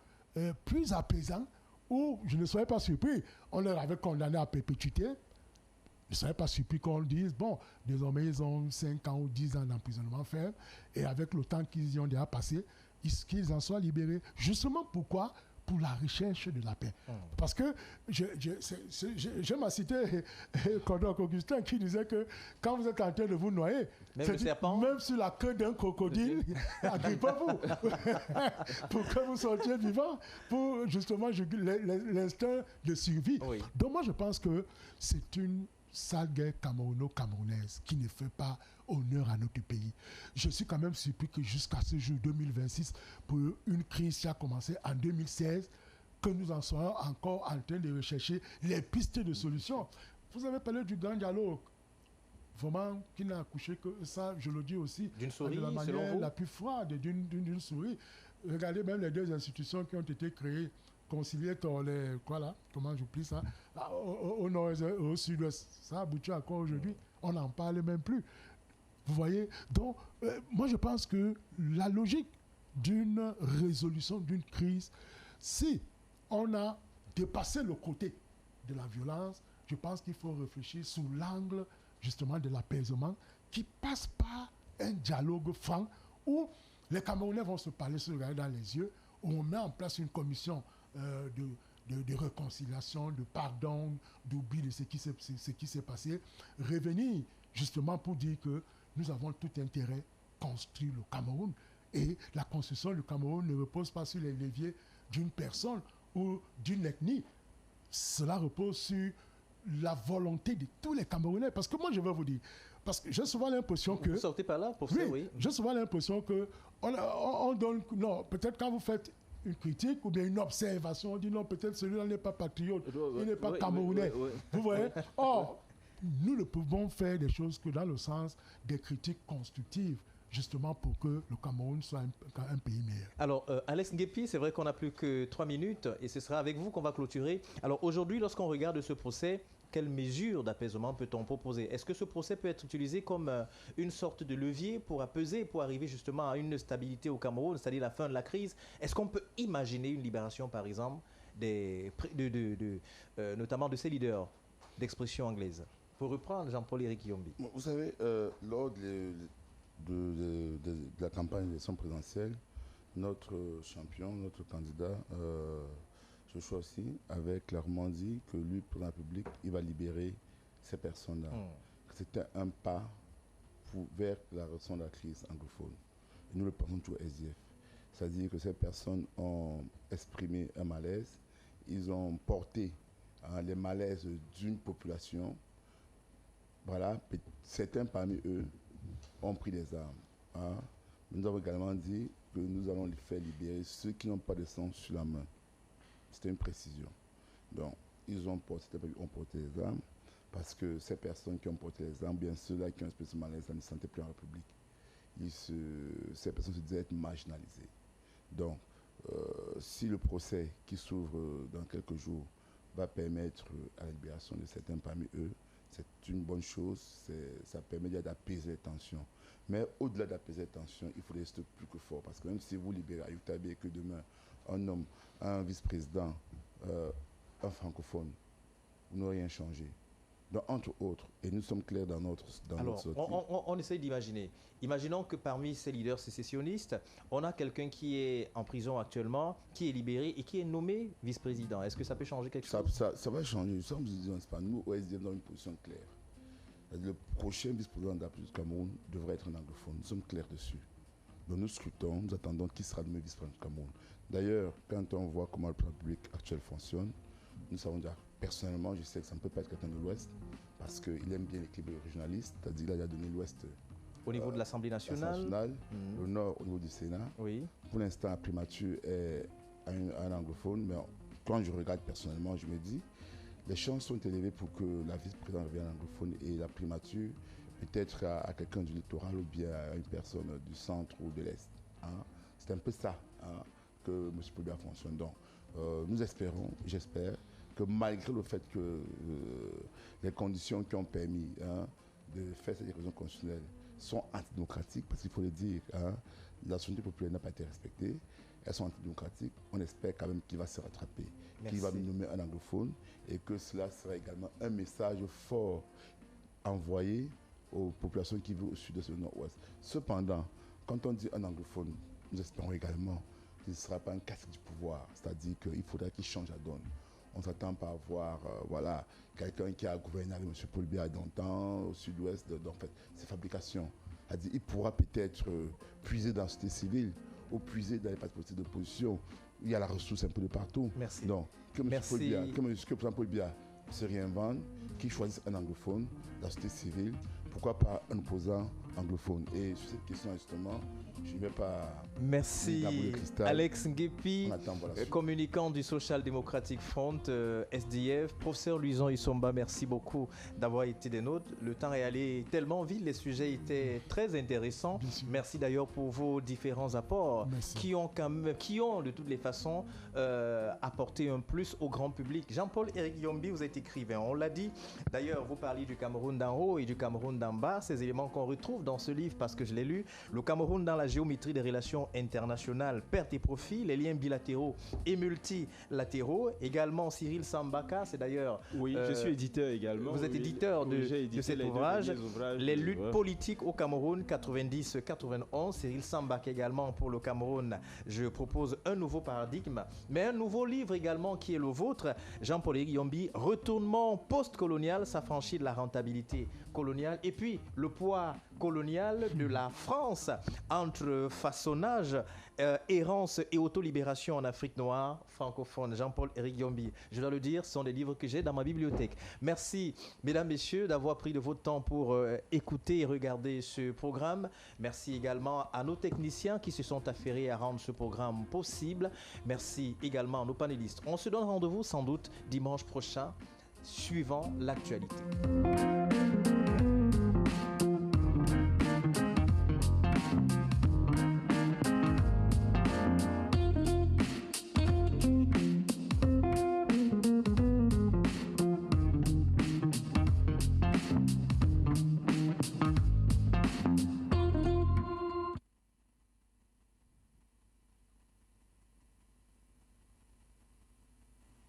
plus apaisant, où je ne serais pas surpris, on leur avait condamné à perpétuité, je ne serais pas surpris qu'on dise, bon, désormais ils ont 5 ans ou 10 ans d'emprisonnement ferme, et avec le temps qu'ils y ont déjà passé, qu'ils en soient libérés. Justement pourquoi? Pour la recherche de la paix. Parce que j'aime à citer Kodok Augustin qui disait que quand vous êtes en train de vous noyer, même sur la queue d'un crocodile, agrippez-vous pour que vous sortiez vivant, pour justement l'instinct de survie. Oui. Donc moi je pense que c'est une sale guerre camerouno-camerounaise qui ne fait pas honneur à notre pays. Je suis quand même surpris que jusqu'à ce jour 2026, pour une crise qui a commencé en 2016, que nous en soyons encore en train de rechercher les pistes de solutions. Vous avez parlé du grand dialogue, vraiment qui n'a accouché que ça, je le dis aussi, d'une souris, de la manière la plus froide d'une souris. Regardez même les deux institutions qui ont été créées, conciliateur, comment j'oublie ça, au nord et au sud-ouest. Ça aboutit à quoi aujourd'hui? On n'en parle même plus. Vous voyez? Donc, moi je pense que la logique d'une résolution d'une crise, si on a dépassé le côté de la violence, je pense qu'il faut réfléchir sous l'angle justement de l'apaisement qui passe par un dialogue franc où les Camerounais vont se parler, se regarder dans les yeux, où on met en place une commission de réconciliation, de pardon, d'oubli de ce qui s'est passé, revenir justement pour dire que nous avons tout intérêt à construire le Cameroun. Et la construction du Cameroun ne repose pas sur les leviers d'une personne ou d'une ethnie. Cela repose sur la volonté de tous les Camerounais. Parce que moi, je vais vous dire, parce que j'ai souvent l'impression que... Vous sortez par là pour ça, oui. J'ai souvent l'impression que on donne... Non, peut-être quand vous faites une critique ou bien une observation, on dit non, peut-être celui-là n'est pas patriote, il n'est pas camerounais. Vous voyez? Or, nous ne pouvons faire des choses que dans le sens des critiques constructives, justement pour que le Cameroun soit un pays meilleur. Alors, Alex Nguepi, c'est vrai qu'on n'a plus que 3 minutes et ce sera avec vous qu'on va clôturer. Alors, aujourd'hui, lorsqu'on regarde ce procès, quelles mesures d'apaisement peut-on proposer? Est-ce que ce procès peut être utilisé comme une sorte de levier pour apaiser, pour arriver justement à une stabilité au Cameroun, c'est-à-dire la fin de la crise? Est-ce qu'on peut imaginer une libération, par exemple, notamment de ces leaders d'expression anglaise? Pour reprendre Jean-Paul-Éric Yombi. Vous savez, lors de la campagne d'élection présidentielle, notre champion, notre candidat, Joshua aussi, avait clairement dit que lui, pour la République, il va libérer ces personnes-là. C'était un pas vers la résolution de la crise anglophone. Et nous le pensons toujours au SDF. C'est-à-dire que ces personnes ont exprimé un malaise, ils ont porté les malaises d'une population. Voilà, certains parmi eux ont pris des armes. Nous avons également dit que nous allons les faire libérer ceux qui n'ont pas de sang sur la main. C'était une précision. Donc, ils ont porté les armes parce que ces personnes qui ont porté les armes, bien ceux-là qui ont une espèce de malaise, ne se sentaient plus en République. Ces personnes se disaient être marginalisées. Donc, si le procès qui s'ouvre dans quelques jours va permettre à la libération de certains parmi eux, c'est une bonne chose, ça permet d'apaiser les tensions. Mais au-delà d'apaiser les tensions, il faut rester plus que fort. Parce que même si vous libérez Ayoutabé et que demain, un vice-président, un francophone, vous n'aurez rien changé. Donc, entre autres, et nous sommes clairs dans notre sortie. On essaye d'imaginer. Imaginons que parmi ces leaders sécessionnistes, on a quelqu'un qui est en prison actuellement, qui est libéré et qui est nommé vice-président. Est-ce que ça peut changer quelque chose? Ça va changer. Nous sommes, nous, au SDF, dans une position claire. Le prochain vice-président de la République du Cameroun devrait être un anglophone. Nous sommes clairs dessus. Donc nous scrutons, nous attendons qui sera le vice-président du Cameroun. D'ailleurs, quand on voit comment la République actuelle fonctionne, nous savons déjà, personnellement, je sais que ça ne peut pas être quelqu'un de l'Ouest, parce qu'il aime bien l'équilibre régionaliste, c'est-à-dire qu'il a donné l'Ouest au niveau de l'Assemblée nationale, le Nord au niveau du Sénat. Oui. Pour l'instant, la primature est un anglophone, mais quand je regarde personnellement, je me dis, les chances sont élevées pour que la vice-présidente revienne anglophone et la primature peut-être à quelqu'un du littoral ou bien à une personne du centre ou de l'Est. C'est un peu ça que M. Poulbia fonctionne. Donc, nous espérons, j'espère, que malgré le fait que les conditions qui ont permis de faire cette élection constitutionnelle sont antidémocratiques, parce qu'il faut le dire, la souveraineté populaire n'a pas été respectée, elles sont antidémocratiques, on espère quand même qu'il va se rattraper, qu'il va nommer un anglophone et que cela sera également un message fort envoyé aux populations qui vivent au sud-est et au nord-ouest. Cependant, quand on dit un anglophone, nous espérons également qu'il ne sera pas un cacique du pouvoir, c'est-à-dire qu'il faudra qu'il change la donne. On ne s'attend pas à voir quelqu'un qui a gouverné avec M. Poulbia dans le temps, au sud-ouest. Donc, en fait, c'est fabrication. C'est-à-dire il pourra peut-être puiser dans la société civile ou puiser dans les partis politiques d'opposition. Il y a la ressource un peu de partout. Merci. Donc, que M. Poulbia se réinvente, qu'il choisisse un anglophone, la société civile, pourquoi pas un opposant anglophone. Et sur cette question, justement, je ne vais pas... Merci Alex Nguepi, communicant du Social Democratic Front, SDF. Professeur Luison Isomba, merci beaucoup d'avoir été des nôtres. Le temps est allé tellement vite, les sujets étaient très intéressants. Merci d'ailleurs pour vos différents apports qui ont de toutes les façons apporté un plus au grand public. Jean-Paul-Éric Yombi, vous êtes écrivain, on l'a dit. D'ailleurs, vous parlez du Cameroun d'en haut et du Cameroun d'en bas, ces éléments qu'on retrouve dans ce livre parce que je l'ai lu. Le Cameroun dans la géométrie des relations internationales, pertes et profits, les liens bilatéraux et multilatéraux. Également Cyril Sambaka, c'est d'ailleurs... Oui, je suis éditeur également. Vous êtes éditeur de cet ouvrage. Les luttes politiques au Cameroun, 90-91. Cyril Sambaka également pour le Cameroun. Je propose un nouveau paradigme, mais un nouveau livre également qui est le vôtre. Jean-Paul-Éric Yombi, Retournement post-colonial, s'affranchit de la rentabilité coloniale et puis le poids colonial de la France entre façonnage, errance et autolibération en Afrique noire francophone. Jean-Paul-Éric Yombi, je dois le dire, ce sont des livres que j'ai dans ma bibliothèque. Merci, mesdames, messieurs, d'avoir pris de votre temps pour écouter et regarder ce programme. Merci également à nos techniciens qui se sont affairés à rendre ce programme possible. Merci également à nos panélistes. On se donne rendez-vous sans doute dimanche prochain suivant l'actualité.